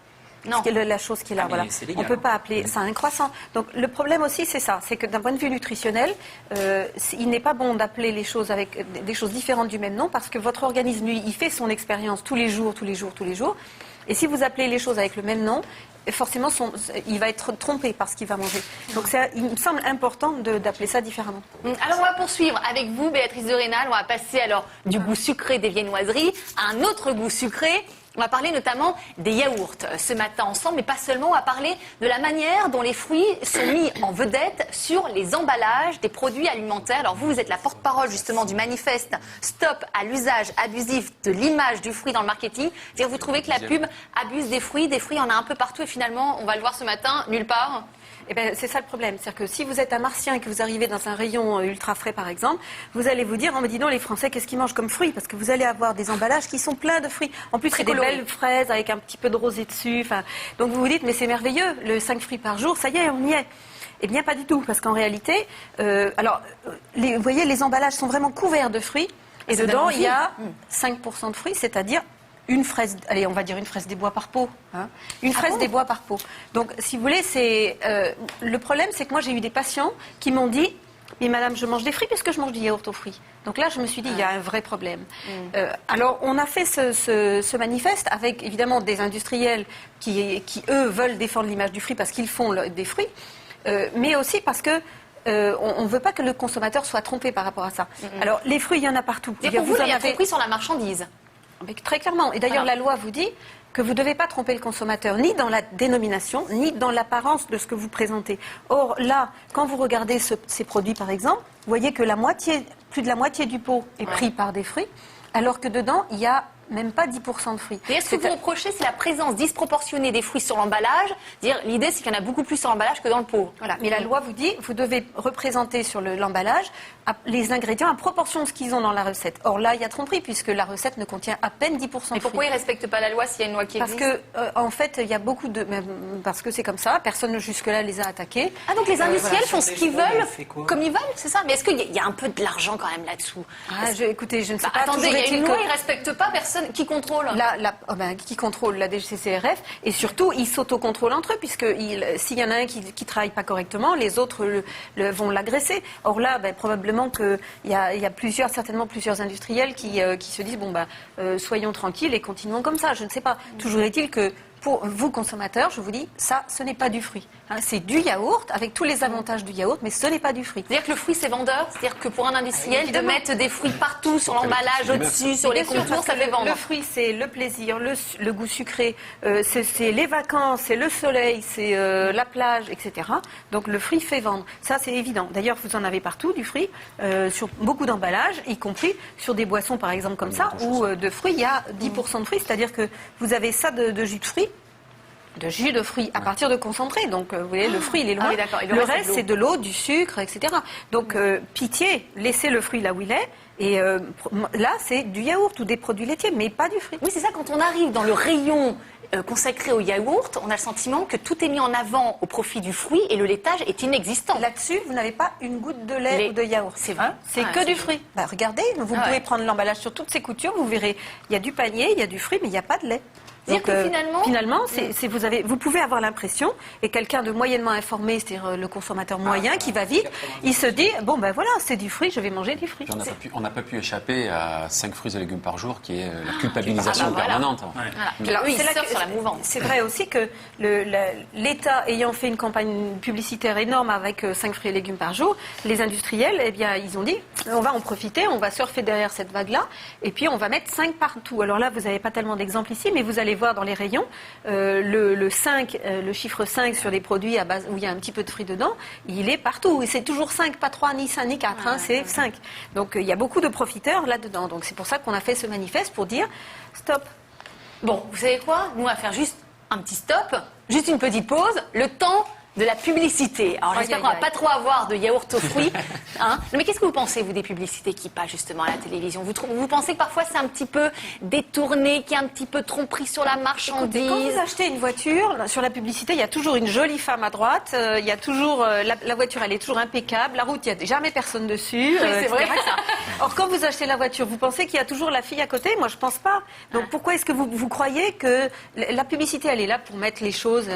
Non.
C'est la chose qui est là.
mais
Voilà.
c'est
On
légal.
ne peut pas appeler ça un croissant. Donc le problème aussi, c'est ça. C'est que d'un point de vue nutritionnel, il n'est pas bon d'appeler les choses avec des choses différentes du même nom parce que votre organisme, lui, il fait son expérience tous les jours. Et si vous appelez les choses avec le même nom, forcément, il va être trompé par ce qu'il va manger. Donc il me semble important d'appeler ça différemment.
Alors on va poursuivre avec vous, Béatrice de Rênal. On va passer alors du goût sucré des viennoiseries à un autre goût sucré. On va parler notamment des yaourts ce matin ensemble, mais pas seulement. On va parler de la manière dont les fruits sont mis en vedette sur les emballages des produits alimentaires. Alors vous êtes la porte-parole justement du manifeste Stop à l'usage abusif de l'image du fruit dans le marketing. C'est-à-dire vous trouvez que la pub abuse des fruits il y en a un peu partout et finalement, on va le voir ce matin, nulle part.
Eh ben, c'est ça le problème. C'est-à-dire que si vous êtes un martien et que vous arrivez dans un rayon ultra frais, par exemple, vous allez vous dire, on me dit non, les Français, qu'est-ce qu'ils mangent comme fruits? Parce que vous allez avoir des emballages qui sont pleins de fruits. En plus, c'est des
coloré.
belles fraises avec un petit peu de rosé dessus. Enfin, donc vous vous dites, mais c'est merveilleux, le 5 fruits par jour, ça y est, on y est. Eh bien, pas du tout. Parce qu'en réalité, vous voyez, les emballages sont vraiment couverts de fruits. Et
Ça donne
dedans,
envie.
il y a 5% de fruits, c'est-à-dire une fraise, allez, on va dire une fraise des bois par pot. Hein. Une fraise des bois par pot. Donc, si vous voulez, le problème, c'est que moi, j'ai eu des patients qui m'ont dit, mais madame, je mange des fruits parce que je mange du yaourt aux fruits. Donc là, je me suis dit, il y a un vrai problème. Alors, on a fait ce manifeste avec, évidemment, des industriels qui eux, veulent défendre l'image du fruit parce qu'ils font des fruits, mais aussi parce que on ne veut pas que le consommateur soit trompé par rapport à ça. Alors, les fruits, il y en a partout.
Et pour vous, il y a un fruit sur la marchandise.
Mais très clairement. Et d'ailleurs,
Voilà.
la loi vous dit que vous ne devez pas tromper le consommateur, ni dans la dénomination, ni dans l'apparence de ce que vous présentez. Or, là, quand vous regardez ces produits, par exemple, vous voyez que plus de la moitié du pot est pris par des fruits, alors que dedans, il y a même pas 10% de fruits.
Et ce que vous reprochez, c'est la présence disproportionnée des fruits sur l'emballage. L'idée, c'est qu'il y en a beaucoup plus sur l'emballage que dans le pot.
Voilà. Mais la loi vous dit, vous devez représenter sur l'emballage les ingrédients à proportion de ce qu'ils ont dans la recette. Or là, il y a tromperie puisque la recette ne contient à peine 10% de fruits.
Mais pourquoi ils ne respectent pas la loi s'il y a une loi qui existe?
Parce que, en fait, il y a beaucoup de... Parce que c'est comme ça, personne jusque-là les a attaqués.
Ah, donc les industriels font ce qu'ils veulent,
comme
ils veulent, c'est ça? Mais est-ce qu'il y a un peu de l'argent quand même là-dessous?
Écoutez, je ne sais pas.
Attendez, il y a une loi, ils ne respectent pas, personne qui contrôle?
Qui contrôle la DGCCRF et surtout, ils s'autocontrôlent entre eux puisque s'il y en a un qui ne travaille pas correctement, les autres vont l'agresser. Or là, probablement qu'il y a certainement plusieurs industriels qui se disent soyons tranquilles et continuons comme ça. Je ne sais pas. Toujours est-il que pour vous, consommateurs, je vous dis, ça, ce n'est pas du fruit. C'est du yaourt, avec tous les avantages du yaourt, mais ce n'est pas du fruit.
C'est-à-dire que le fruit, c'est vendeur? C'est-à-dire que pour un industriel, de mettre des fruits partout, sur l'emballage, au-dessus, sur les contours, ça fait vendre?
Le fruit, c'est le plaisir, le goût sucré, c'est les vacances, c'est le soleil, c'est la plage, etc. Donc le fruit fait vendre. Ça, c'est évident. D'ailleurs, vous en avez partout, du fruit, sur beaucoup d'emballages, y compris sur des boissons, par exemple, comme ça, où de fruits, il y a 10% de fruits. C'est-à-dire que vous avez ça de jus de fruits, à partir de concentré. Donc, vous voyez, le fruit, il est loin. Le reste, c'est de l'eau, du sucre, etc. Donc, pitié, laissez le fruit là où il est. Et là, c'est du yaourt ou des produits laitiers, mais pas du fruit.
Oui, c'est ça. Quand on arrive dans le rayon consacré au yaourt, on a le sentiment que tout est mis en avant au profit du fruit et le laitage est inexistant.
Là-dessus, vous n'avez pas une goutte de lait ou de yaourt.
C'est vrai.
C'est que du fruit. Regardez, vous pouvez prendre l'emballage sur toutes ces coutures, vous verrez, il y a du panier, il y a du fruit, mais il n'y a pas de lait.
Donc,
finalement, vous pouvez avoir l'impression, et quelqu'un de moyennement informé, c'est-à-dire le consommateur moyen qui va vite, il se dit, voilà, c'est du fruit, je vais manger du fruit.
On n'a pas pu échapper à 5 fruits et légumes par jour, qui est la culpabilisation permanente.
Alors, ils surfent sur la mouvance.
C'est vrai aussi que l'État ayant fait une campagne publicitaire énorme avec 5 fruits et légumes par jour, les industriels, ils ont dit, on va en profiter, on va surfer derrière cette vague-là, et puis on va mettre 5 partout. Alors là, vous n'avez pas tellement d'exemples ici, mais vous allez voir dans les rayons, le chiffre 5 sur des produits à base où il y a un petit peu de fruits dedans, il est partout. Et c'est toujours 5, pas 3, ni 5, ni 4, c'est 5. Donc il y a beaucoup de profiteurs là-dedans. Donc c'est pour ça qu'on a fait ce manifeste pour dire stop.
Bon, vous savez quoi? Nous, on va faire juste un petit stop, juste une petite pause, le temps de la publicité. Alors j'espère qu'on va pas trop avoir de yaourt aux fruits. Mais qu'est-ce que vous pensez, vous, des publicités qui passent justement à la télévision? Vous pensez que parfois c'est un petit peu détourné, qu'il y a un petit peu tromperie sur la marchandise?
Écoutez, quand vous achetez une voiture, sur la publicité, il y a toujours une jolie femme à droite, il y a toujours la voiture, elle est toujours impeccable, la route, il n'y a jamais personne dessus.
C'est vrai ça.
Or, quand vous achetez la voiture, vous pensez qu'il y a toujours la fille à côté? Moi, je pense pas. Donc pourquoi est-ce que vous croyez que la publicité, elle est là pour mettre les choses,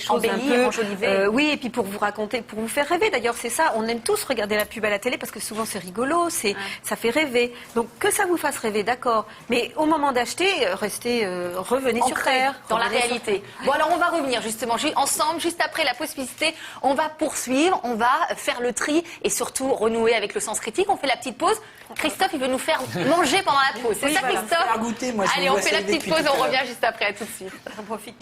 embellir,
un peu... oui, et puis pour vous raconter, pour vous faire rêver. D'ailleurs, c'est ça, on aime tous regarder la pub à la télé parce que souvent c'est rigolo, ça fait rêver. Donc que ça vous fasse rêver, d'accord. Mais au moment d'acheter, revenez sur terre.
Dans la réalité. Bon, alors on va revenir justement ensemble, juste après la pause publicité. On va poursuivre, on va faire le tri et surtout renouer avec le sens critique. On fait la petite pause. Christophe, il veut nous faire manger pendant la pause. C'est ça,
voilà,
Christophe?
faire goûter, moi,
allez, on fait la petite pause, on revient juste après. À tout de suite.
J'en profite.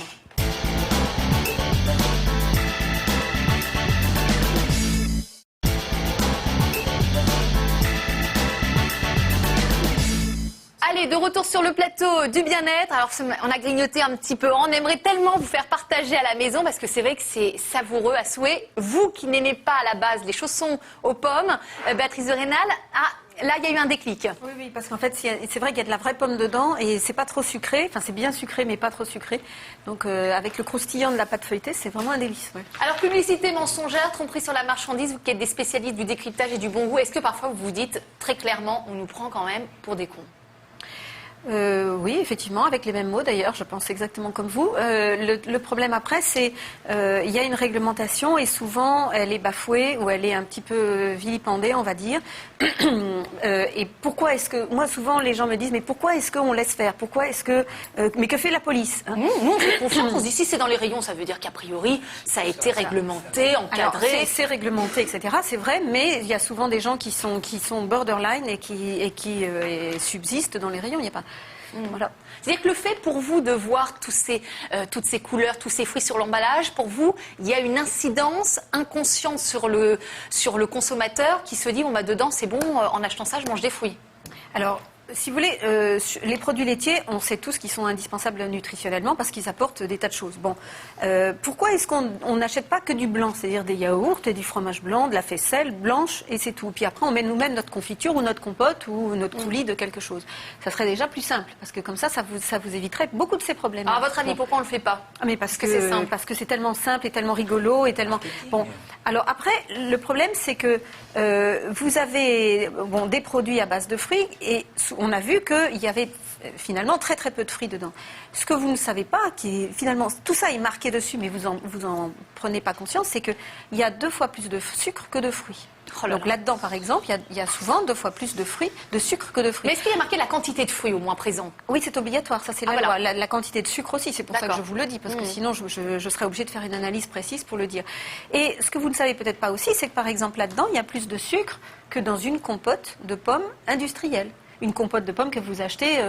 Allez, de retour sur le plateau du bien-être. Alors, on a grignoté un petit peu. On aimerait tellement vous faire partager à la maison parce que c'est vrai que c'est savoureux à souhait. Vous qui n'aimez pas à la base les chaussons aux pommes, Béatrice de Rênal, là, il y a eu un déclic.
Oui, parce qu'en fait, c'est vrai qu'il y a de la vraie pomme dedans et c'est pas trop sucré. Enfin, c'est bien sucré, mais pas trop sucré. Donc, avec le croustillant de la pâte feuilletée, c'est vraiment un délice. Ouais.
Alors, publicité mensongère, tromperie sur la marchandise, vous qui êtes des spécialistes du décryptage et du bon goût, est-ce que parfois vous vous dites très clairement, on nous prend quand même pour des cons?
Oui, effectivement, avec les mêmes mots d'ailleurs, je pense exactement comme vous. Le problème après, c'est il y a une réglementation et souvent elle est bafouée ou elle est un petit peu vilipendée, on va dire. Et pourquoi est-ce que... Moi, souvent, les gens me disent, mais pourquoi est-ce qu'on laisse faire? Pourquoi est-ce que... mais que fait la police, hein?
Nous, on fait confiance. On se dit, si c'est dans les rayons, ça veut dire qu'a priori, ça a été réglementé, encadré.
Alors, c'est réglementé, etc. C'est vrai, mais il y a souvent des gens qui sont borderline et qui subsistent dans les rayons. Il n'y a pas... Voilà.
C'est-à-dire que le fait pour vous de voir toutes ces couleurs, tous ces fruits sur l'emballage, pour vous, il y a une incidence inconsciente sur le consommateur qui se dit, bon, dedans, c'est bon, en achetant ça, je mange des fruits.
Alors, si vous voulez, les produits laitiers, on sait tous qu'ils sont indispensables nutritionnellement parce qu'ils apportent des tas de choses. Bon, pourquoi est-ce qu'on n'achète pas que du blanc, c'est-à-dire des yaourts et du fromage blanc, de la faisselle blanche et c'est tout. Puis après, on met nous-mêmes notre confiture ou notre compote ou notre coulis de quelque chose. Ça serait déjà plus simple parce que comme ça vous éviterait beaucoup de ces problèmes.
Alors, à votre avis, pourquoi on le fait pas?
Mais parce que c'est tellement simple et tellement rigolo et tellement bon. Alors après, le problème c'est que vous avez des produits à base de fruits et on a vu qu'il y avait finalement très très peu de fruits dedans. Ce que vous ne savez pas, qui est finalement tout ça est marqué dessus, mais vous en prenez pas conscience, c'est qu'il y a 2 fois plus de sucre que de fruits. Donc là-dedans, par exemple, il y a souvent 2 fois plus de sucre que de fruits.
Mais est-ce qu'il y a marqué la quantité de fruits au moins présent?
Oui, c'est obligatoire, ça c'est la loi. La quantité de sucre aussi, c'est pour ça que je vous le dis, parce que sinon je serais obligée de faire une analyse précise pour le dire. Et ce que vous ne savez peut-être pas aussi, c'est que par exemple là-dedans, il y a plus de sucre que dans une compote de pommes industrielle. Une compote de pommes que vous achetez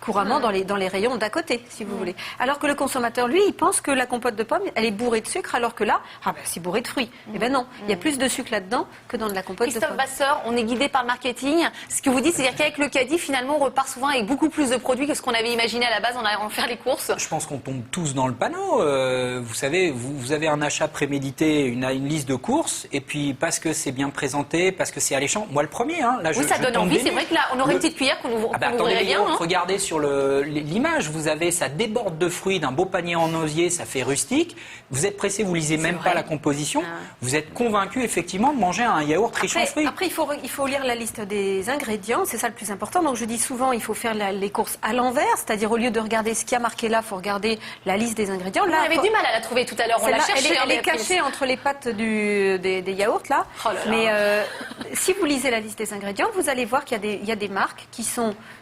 couramment dans les rayons d'à côté, si vous voulez. Alors que le consommateur, lui, il pense que la compote de pommes, elle est bourrée de sucre, alors que là, c'est bourré de fruits. Eh bien non, il y a plus de sucre là-dedans que dans de la compote de pommes.
Christophe Vasseur, on est guidé par le marketing. Ce que vous dites, c'est-à-dire qu'avec le caddie, finalement, on repart souvent avec beaucoup plus de produits que ce qu'on avait imaginé à la base en allant faire les courses.
Je pense qu'on tombe tous dans le panneau. Vous savez, vous avez un achat prémédité, une liste de courses, et puis parce que c'est bien présenté, parce que c'est alléchant. Moi, le premier, là,
oui, ça donne envie. C'est vrai que là, on aurait une petite cuillère qu'on ouvre.
Attendez, bien, regardez sur l'image, vous avez, ça déborde de fruits, d'un beau panier en osier, ça fait rustique. Vous êtes pressé, vous lisez même pas la composition. Vous êtes convaincu effectivement de manger un yaourt riche en fruits.
Après, il faut lire la liste des ingrédients, c'est ça le plus important. Donc je dis souvent, il faut faire les courses à l'envers, c'est-à-dire au lieu de regarder ce qu'il y a marqué là, il faut regarder la liste des ingrédients. Là,
on avait du mal à la trouver tout à l'heure, on l'a cherchée.
Elle est cachée entre les pattes des yaourts là. Mais si vous lisez la liste des ingrédients, vous allez voir qu'il y a des marques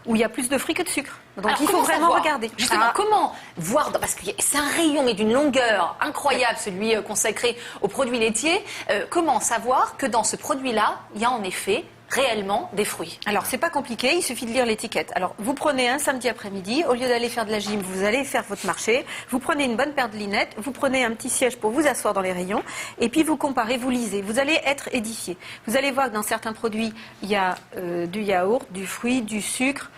où il y a plus de fruits que de sucre. Donc il faut vraiment regarder.
Justement, comment voir, parce que c'est un rayon mais d'une longueur incroyable, celui consacré aux produits laitiers, comment savoir que dans ce produit-là, il y a en effet réellement des fruits?
Alors c'est pas compliqué, il suffit de lire l'étiquette. Alors vous prenez un samedi après-midi, au lieu d'aller faire de la gym, vous allez faire votre marché, vous prenez une bonne paire de lunettes, vous prenez un petit siège pour vous asseoir dans les rayons, et puis vous comparez, vous lisez. Vous allez être édifié. Vous allez voir que dans certains produits, il y a du yaourt, du fruit, du sucre.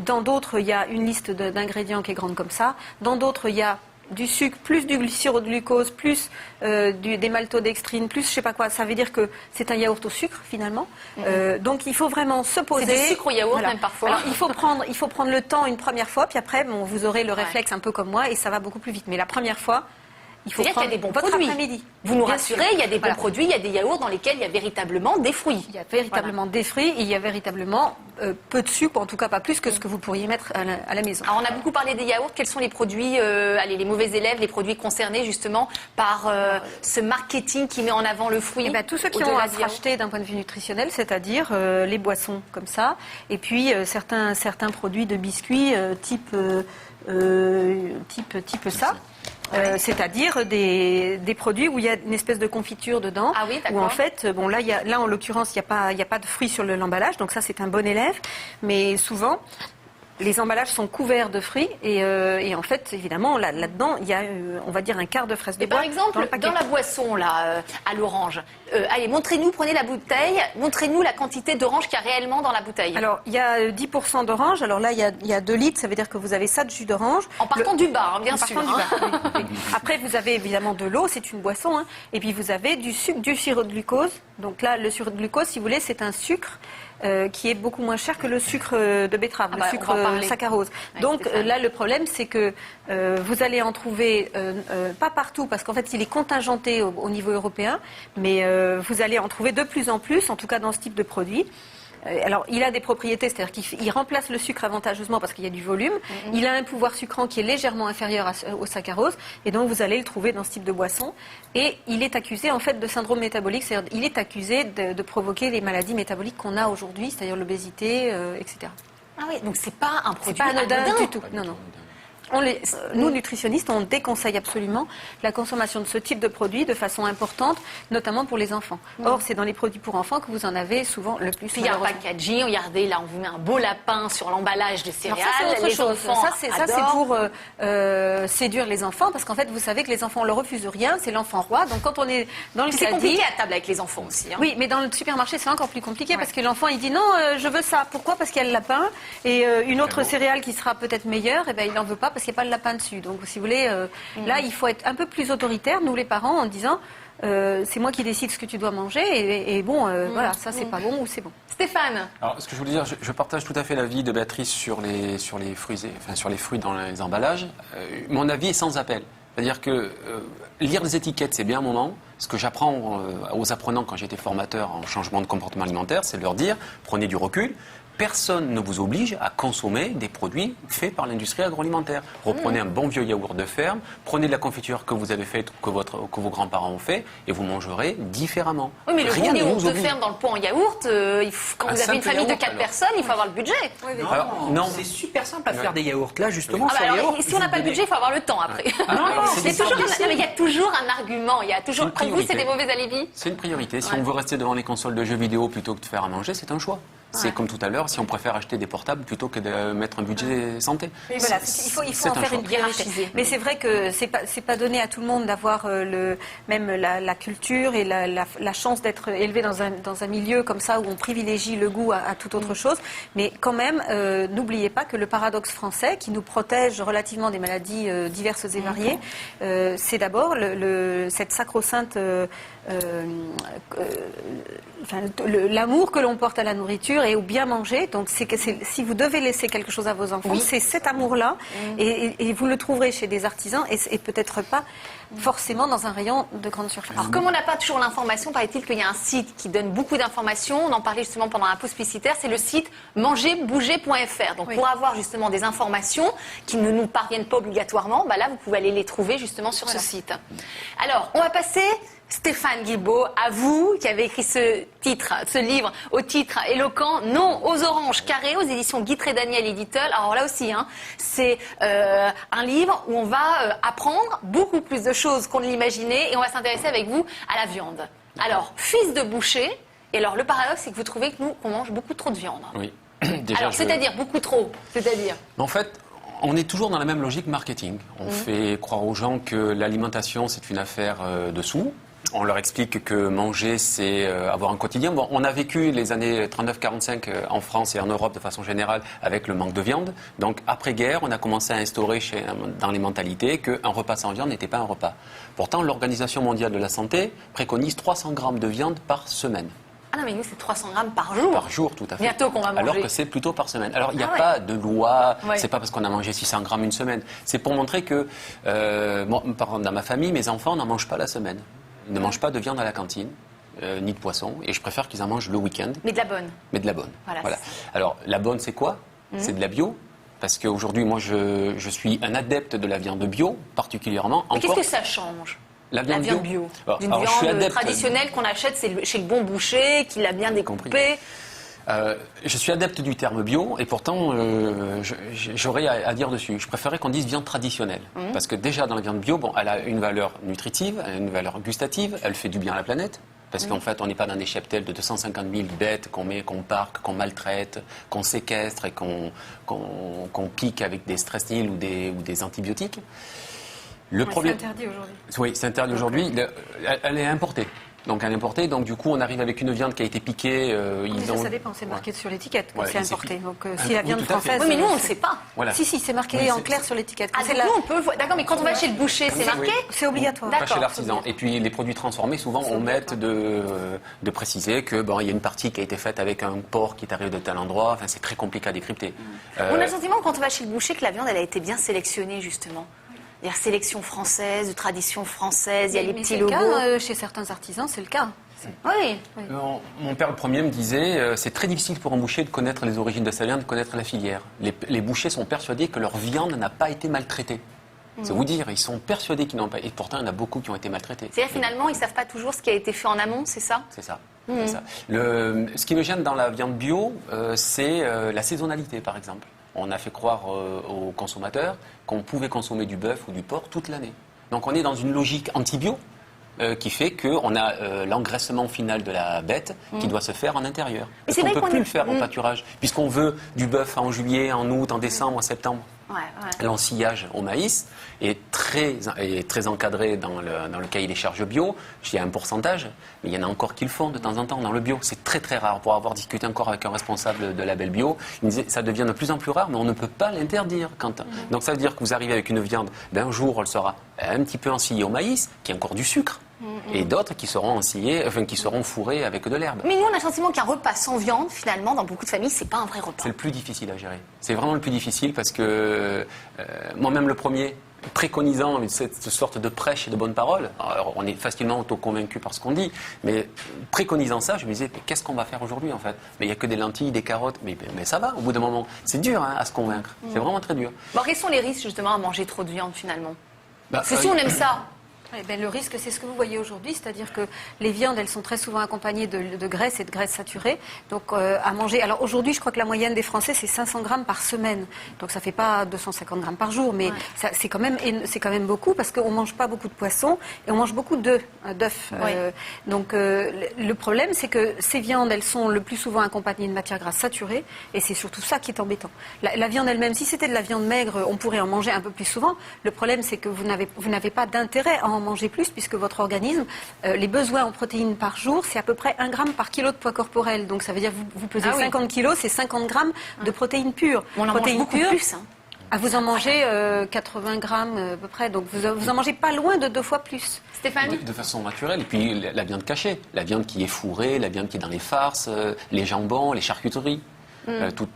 Dans d'autres, il y a une liste d'ingrédients qui est grande comme ça. Dans d'autres, il y a du sucre, plus du sirop de glucose, plus des maltodextrines, plus je sais pas quoi. Ça veut dire que c'est un yaourt au sucre finalement. Donc il faut vraiment se poser.
C'est du sucre au yaourt même parfois.
Alors, il faut prendre le temps une première fois, puis après vous aurez le réflexe un peu comme moi et ça va beaucoup plus vite. Mais la première fois, il faut prendre
qu'il y a des bons
votre
produits.
après-midi.
Vous nous rassurez, il y a des bons produits, il y a des yaourts dans lesquels il y a véritablement des fruits.
Il y a véritablement des fruits et il y a véritablement peu de sucre, en tout cas pas plus que ce que vous pourriez mettre à la maison.
Alors on a beaucoup parlé des yaourts. Quels sont les produits, les mauvais élèves, les produits concernés justement par ce marketing qui met en avant le fruit?
Tous ceux qui ont à se racheter d'un point de vue nutritionnel, c'est-à-dire les boissons comme ça, et puis certains produits de biscuits type ça. C'est-à-dire des produits où il y a une espèce de confiture dedans, où en fait, là en l'occurrence, il n'y a pas de fruits sur l'emballage, donc ça c'est un bon élève, mais souvent, les emballages sont couverts de fruits et en fait, évidemment, là-dedans, il y a, on va dire, un quart de fraise de bois.
Par exemple, dans la boisson, là, à l'orange, allez, montrez-nous, prenez la bouteille, montrez-nous la quantité d'orange qu'il y a réellement dans la bouteille.
Alors, il y a 10% d'orange. Alors là, il y a 2 litres, ça veut dire que vous avez ça de jus d'orange.
En partant du bas, bien sûr.
Oui. Après, vous avez évidemment de l'eau, c'est une boisson, et puis vous avez du sucre, du sirop de glucose. Donc là, le sirop de glucose, si vous voulez, c'est un sucre qui est beaucoup moins cher que le sucre de betterave, le sucre saccharose. Donc là, le problème, c'est que vous allez en trouver pas partout, parce qu'en fait, il est contingenté au niveau européen, mais vous allez en trouver de plus en plus, en tout cas dans ce type de produit. Alors, il a des propriétés, c'est-à-dire qu'il remplace le sucre avantageusement parce qu'il y a du volume. Il a un pouvoir sucrant qui est légèrement inférieur au saccharose, et donc vous allez le trouver dans ce type de boisson. Et il est accusé en fait de syndrome métabolique, c'est-à-dire il est accusé de provoquer les maladies métaboliques qu'on a aujourd'hui, c'est-à-dire l'obésité, etc.
Ah oui, donc c'est pas un produit
anodin du tout. Non. Nous, nutritionnistes, on déconseille absolument la consommation de ce type de produits de façon importante, notamment pour les enfants. Or, c'est dans les produits pour enfants que vous en avez souvent le plus.
Puis il y a un packaging, regardez, là, on vous met un beau lapin sur l'emballage de céréales.
Alors ça, c'est autre chose. Ça, c'est
adorent.
pour séduire les enfants, parce qu'en fait, vous savez que les enfants ne le refusent rien, c'est l'enfant roi. Donc, quand on est dans le
Puis c'est
caddie...
compliqué à table avec les enfants aussi. Hein.
Oui, mais dans le supermarché, c'est encore plus compliqué, parce que l'enfant, il dit non, je veux ça. Pourquoi? Parce qu'il y a le lapin. Et une autre céréale qui sera peut-être meilleure, eh ben, il n'en veut pas parce qu'il n'y a pas le lapin dessus. Donc, si vous voulez, là, il faut être un peu plus autoritaire, nous les parents, en disant c'est moi qui décide ce que tu dois manger, et bon, voilà, ça c'est pas bon ou c'est bon.
Stéphane.
Alors, ce que je voulais dire, je partage tout à fait l'avis de Béatrice sur les fruits, sur les fruits dans les emballages. Mon avis est sans appel. C'est-à-dire que lire les étiquettes, c'est bien un moment. Ce que j'apprends aux apprenants quand j'étais formateur en changement de comportement alimentaire, c'est de leur dire, prenez du recul. Personne ne vous oblige à consommer des produits faits par l'industrie agroalimentaire. Reprenez un bon vieux yaourt de ferme, prenez de la confiture que vous avez faite, que vos grands-parents ont fait, et vous mangerez différemment.
Oui, mais le
Rien
bon
ne
yaourt
vous
de
oblige.
ferme dans le pot en yaourt, quand vous avez une famille de 4 personnes, il faut avoir le budget.
Non.
C'est super simple à faire des yaourts. Là, justement,
Ah bah
sur les
alors,
yaourts,
si on n'a pas le budget, il faut avoir le temps après.
c'est
Il y a toujours un argument. Il y a toujours.
une
Pour vous, c'est
priorité.
des mauvais alibis.
C'est une priorité. Si on veut rester devant les consoles de jeux vidéo plutôt que de faire à manger, c'est un choix. C'est comme tout à l'heure, si on préfère acheter des portables plutôt que de mettre un budget santé.
Mais voilà, il faut
C'est
en
un
faire
choix.
une hiérarchie. Mais c'est vrai que c'est pas donné à tout le monde d'avoir même la culture et la chance d'être élevé dans un milieu comme ça où on privilégie le goût à toute autre chose. Mais quand même, n'oubliez pas que le paradoxe français qui nous protège relativement des maladies diverses et variées, c'est d'abord cette sacro-sainte l'amour que l'on porte à la nourriture et au bien manger. Donc, si vous devez laisser quelque chose à vos enfants, c'est cet amour-là. Et vous le trouverez chez des artisans et peut-être pas forcément dans un rayon de grande surface.
Alors, comme on n'a pas toujours l'information, paraît-il qu'il y a un site qui donne beaucoup d'informations. On en parlait justement pendant la pause publicitaire. C'est le site mangerbouger.fr. Donc, pour avoir justement des informations qui ne nous parviennent pas obligatoirement, bah là, vous pouvez aller les trouver justement sur ce site. Alors, on va passer... Stéphane Guilbault, à vous qui avez écrit ce livre au titre éloquent, Non aux oranges carrées, aux éditions Guitry Daniel et Lidl. Alors là aussi, c'est un livre où on va apprendre beaucoup plus de choses qu'on ne l'imaginait et on va s'intéresser avec vous à la viande. Alors, fils de boucher, et alors le paradoxe, c'est que vous trouvez que qu'on mange beaucoup trop de viande.
Oui. Déjà,
alors, c'est-à-dire beaucoup trop, c'est-à-dire
en fait, on est toujours dans la même logique marketing. On fait croire aux gens que l'alimentation, c'est une affaire de sous. On leur explique que manger, c'est avoir un quotidien. Bon, on a vécu les années 39-45 en France et en Europe de façon générale avec le manque de viande. Donc, après-guerre, on a commencé à instaurer dans les mentalités qu'un repas sans viande n'était pas un repas. Pourtant, l'Organisation mondiale de la santé préconise 300 grammes de viande par semaine.
Ah non, mais nous, c'est 300 grammes par jour.
Par jour, tout à fait.
Bientôt qu'on va manger.
Alors que c'est plutôt par semaine. Alors, il n'y a pas de loi, c'est pas parce qu'on a mangé 600 grammes une semaine. C'est pour montrer que, dans ma famille, mes enfants n'en mangent pas la semaine. Ils ne mangent pas de viande à la cantine, ni de poisson, et je préfère qu'ils en mangent le week-end.
Mais de la bonne.
Mais de la bonne.
Voilà.
Alors, la bonne, c'est quoi? C'est de la bio. Parce qu'aujourd'hui, moi, je suis un adepte de la viande bio, particulièrement.
Mais qu'est-ce que ça change?
La viande bio.
D'une viande traditionnelle qu'on achète chez le bon boucher, qui l'a bien découpée.
Je suis adepte du terme bio et pourtant j'aurais à dire dessus. Je préférais qu'on dise viande traditionnelle parce que déjà dans la viande bio, elle a une valeur nutritive, elle a une valeur gustative, elle fait du bien à la planète. Parce qu'en fait, on n'est pas dans des cheptels de 250 000 bêtes qu'on parque, qu'on maltraite, qu'on séquestre et qu'on pique avec des stress-nils ou des antibiotiques. Le problème...
C'est interdit aujourd'hui.
Oui, c'est interdit aujourd'hui. Elle est importée. Donc elle est importée, donc du coup on arrive avec une viande qui a été piquée.
Ça dépend, c'est marqué sur l'étiquette quand c'est importé. Donc si
oui,
la viande
tout à fait.
française.
Oui, mais nous on ne sait pas.
Voilà.
Si, c'est marqué en clair sur l'étiquette.
Ah, donc nous on peut. D'accord, mais quand on va chez le boucher, c'est marqué.
C'est obligatoire.
Pas chez l'artisan. Et puis les produits transformés, souvent on met de préciser que il y a une partie qui a été faite avec un porc qui est arrivé de tel endroit. Enfin, c'est très compliqué à décrypter.
On a le sentiment quand on va chez le boucher que la viande elle a été bien sélectionnée justement. Il y a sélection française, de tradition française, il y a les petits logos.
Chez certains artisans, c'est le cas.
Oui.
Mon père le premier me disait c'est très difficile pour un boucher de connaître les origines de sa viande, de connaître la filière. Les bouchers sont persuadés que leur viande n'a pas été maltraitée. C'est vous dire, ils sont persuadés qu'ils n'ont pas. Et pourtant, il y en a beaucoup qui ont été maltraités.
C'est-à-dire finalement, ils ne savent pas toujours ce qui a été fait en amont, c'est ça?
C'est ça. C'est ça. Ce qui me gêne dans la viande bio, c'est la saisonnalité, par exemple. on a fait croire aux consommateurs qu'on pouvait consommer du bœuf ou du porc toute l'année. Donc on est dans une logique anti-bio qui fait qu'on a l'engraissement final de la bête qui doit se faire en intérieur. Parce qu'on ne peut plus le faire au pâturage, puisqu'on veut du bœuf en juillet, en août, en décembre, en septembre. L'ensillage au maïs est très encadré dans le cahier des charges bio. Il y a un pourcentage, mais il y en a encore qui le font de temps en temps dans le bio. C'est très très rare. Pour avoir discuté encore avec un responsable de label bio, il me disait ça devient de plus en plus rare, mais on ne peut pas l'interdire. Donc ça veut dire que vous arrivez avec une viande, un jour elle sera un petit peu ensillée au maïs, qui a encore du sucre. Et d'autres qui seront qui seront fourrés avec de l'herbe.
Mais nous, on a le sentiment qu'un repas sans viande, finalement, dans beaucoup de familles, c'est pas un vrai repas.
C'est le plus difficile à gérer. C'est vraiment le plus difficile parce que moi-même le premier, préconisant cette sorte de prêche et de bonne parole, alors on est facilement auto-convaincu par ce qu'on dit, mais préconisant ça, je me disais, qu'est-ce qu'on va faire aujourd'hui en fait? Mais il n'y a que des lentilles, des carottes, mais ça va au bout d'un moment. C'est dur à se convaincre, c'est vraiment très dur.
Bon, quels sont les risques justement à manger trop de viande finalement? Parce que si on aime ça...
Le risque, c'est ce que vous voyez aujourd'hui, c'est-à-dire que les viandes, elles sont très souvent accompagnées de graisse et de graisse saturée. Donc, à manger. Alors aujourd'hui, je crois que la moyenne des Français, c'est 500 grammes par semaine. Donc, ça fait pas 250 grammes par jour, mais c'est quand même beaucoup parce qu'on mange pas beaucoup de poissons et on mange beaucoup d'œufs. Donc, le problème, c'est que ces viandes, elles sont le plus souvent accompagnées de matières grasses saturées, et c'est surtout ça qui est embêtant. La viande elle-même, si c'était de la viande maigre, on pourrait en manger un peu plus souvent. Le problème, c'est que vous n'avez pas d'intérêt à en manger plus, puisque votre organisme, les besoins en protéines par jour, c'est à peu près 1 gramme par kilo de poids corporel. Donc ça veut dire que vous pesez 50 kilos, c'est 50 grammes de protéines pures.
On en mange beaucoup plus.
Vous en mangez 80 grammes à peu près, donc vous en mangez pas loin de 2 fois plus.
Stéphane?
De façon naturelle. Et puis la viande cachée, la viande qui est fourrée, la viande qui est dans les farces, les jambons, les charcuteries.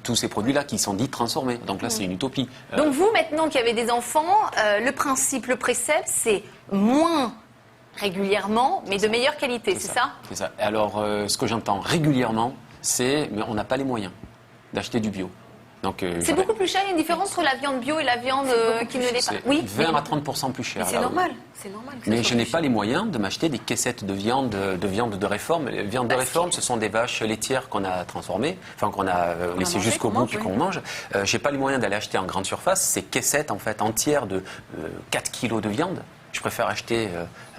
Tous ces produits-là qui sont dits transformés. Donc là, c'est une utopie.
Donc vous, maintenant qui avez des enfants, le principe, le précepte, c'est moins régulièrement, mais de meilleure qualité, c'est ça?
C'est ça. Alors, ce que j'entends régulièrement, c'est mais on n'a pas les moyens d'acheter du bio.
C'est beaucoup plus cher, il y a une différence entre la viande bio et la viande qui ne l'est pas.
Oui, 20 à 30% plus cher.
C'est normal.
Mais je n'ai pas les moyens de m'acheter des caissettes de viande de réforme. Les viandes de réforme, ce sont des vaches laitières qu'on a transformées, qu'on a laissées jusqu'au bout puis qu'on mange. Je n'ai pas les moyens d'aller acheter en grande surface ces caissettes en fait entières de 4 kilos de viande. Je préfère acheter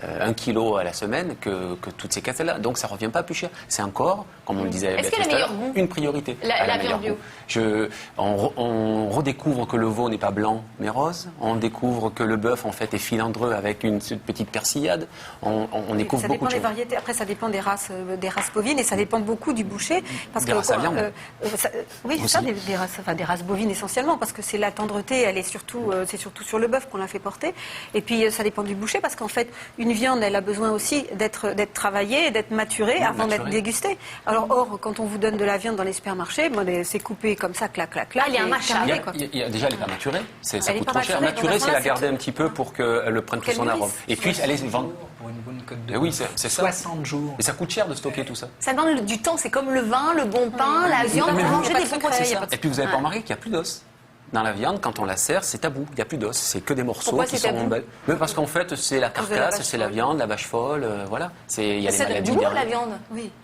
1 kilo à la semaine que toutes ces caissettes-là. Donc ça ne revient pas plus cher. C'est encore, comme on le disait, une priorité.
La viande bio.
On redécouvre que le veau n'est pas blanc mais rose. On découvre que le bœuf en fait est filandreux avec une petite persillade. On découvre beaucoup de choses.
Ça dépend des variétés. Après, ça dépend des races bovines et ça dépend beaucoup du boucher. Parce
des races à viande.
Oui, c'est ça, des races bovines essentiellement, parce que c'est la tendreté, elle est surtout, c'est surtout sur le bœuf qu'on la fait porter. Et puis ça dépend du boucher, parce qu'en fait, une viande, elle a besoin aussi d'être travaillée, d'être maturée avant d'être dégustée. Alors, or, quand on vous donne de la viande dans les supermarchés, c'est coupé comme ça, clac, clac, clac.
Il y a un machin.
Déjà, elle n'est pas maturée. Ça coûte trop cher. Maturée, c'est la garder un petit peu pour qu'elle prenne tout son arôme. Et puis, elle est vendue.
Pour une bonne cote de
oui, c'est
60 jours.
Et ça coûte cher de stocker tout ça.
Ça demande du temps, c'est comme le vin, le bon pain, la viande, pour manger des bons produits.
Et puis, vous n'avez pas remarqué qu'il n'y a plus d'os. Dans la viande, quand on la sert, c'est tabou. Il n'y a plus d'os. C'est que des morceaux qui sont en belle. Mais parce qu'en fait, c'est la carcasse, c'est la viande, la vache folle, voilà. Il y a les maladies
derrière. La viande.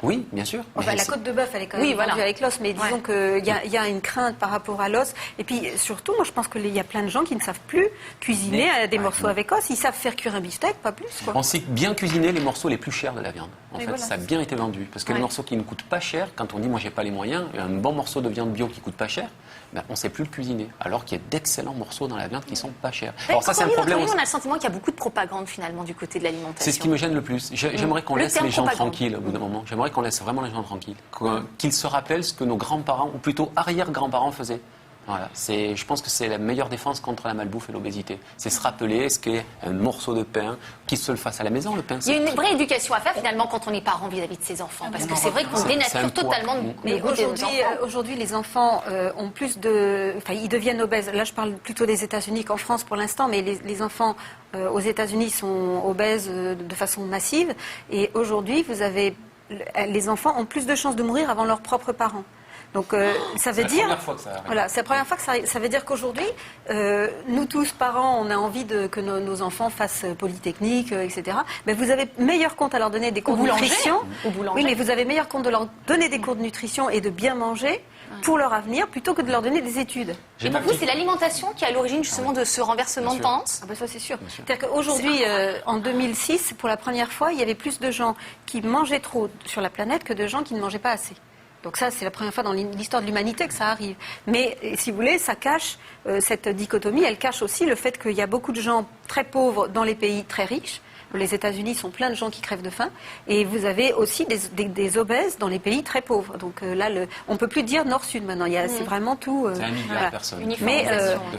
Oui, bien sûr.
Enfin, la côte de bœuf, elle est quand même vendue avec l'os, mais disons qu'il y a une crainte par rapport à l'os. Et puis surtout, moi, je pense qu'il y a plein de gens qui ne savent plus cuisiner des morceaux avec os. Ils savent faire cuire un beefsteak, pas plus.
On sait bien cuisiner les morceaux les plus chers de la viande. En fait, ça a bien été vendu. Parce que les morceaux qui ne coûtent pas cher, quand on dit moi j'ai pas les moyens, un bon morceau de viande bio qui coûte pas cher, on ne sait plus le cuisiner. Alors qu'il y a d'excellents morceaux dans la viande qui sont pas chers.
Alors ça, c'est un problème. On a le sentiment qu'il y a beaucoup de propagande finalement du côté de l'alimentation.
C'est ce qui me gêne le plus. J'aimerais qu'on laisse les gens tranquilles au bout d'un moment. J'aimerais qu'on laisse vraiment les gens tranquilles. Qu'ils se rappellent ce que nos grands-parents, ou plutôt arrière-grands-parents faisaient. Voilà. Je pense que c'est la meilleure défense contre la malbouffe et l'obésité. C'est se rappeler ce qu'est un morceau de pain, qu'ils se le fassent à la maison, le pain.
Il y a une vraie éducation à faire finalement quand on est parent vis-à-vis de ses enfants. Parce que c'est vrai qu'on dénature totalement
mais aujourd'hui, les enfants ont plus de... Enfin, ils deviennent obèses. Là, je parle plutôt des États-Unis qu'en France pour l'instant, mais les enfants aux États-Unis sont obèses de façon massive. Et aujourd'hui, les enfants ont plus de chances de mourir avant leurs propres parents. Donc ça veut
C'est la
dire,
première fois que ça arrive.
voilà, c'est la première fois que ça arrive. Ça veut dire qu'aujourd'hui, nous tous parents, on a envie que nos enfants fassent Polytechnique, etc. Mais vous avez meilleur compte à leur donner des cours de
boulanger.
nutrition.
Au boulanger.
Oui, mais vous avez meilleur compte de leur donner des cours de nutrition et de bien manger pour leur avenir, plutôt que de leur donner des études.
Et pour vous, c'est l'alimentation qui est à l'origine justement de ce renversement de tendance?
Ah ben ça c'est sûr. C'est-à-dire qu'aujourd'hui, en 2006, pour la première fois, il y avait plus de gens qui mangeaient trop sur la planète que de gens qui ne mangeaient pas assez. Donc ça, c'est la première fois dans l'histoire de l'humanité que ça arrive. Mais si vous voulez, ça cache cette dichotomie. Elle cache aussi le fait qu'il y a beaucoup de gens très pauvres dans les pays très riches. Les États-Unis sont pleins de gens qui crèvent de faim. Et vous avez aussi des obèses dans les pays très pauvres. Donc là, on ne peut plus dire nord-sud maintenant. C'est vraiment tout.
C'est 1 milliard de personnes.
Mais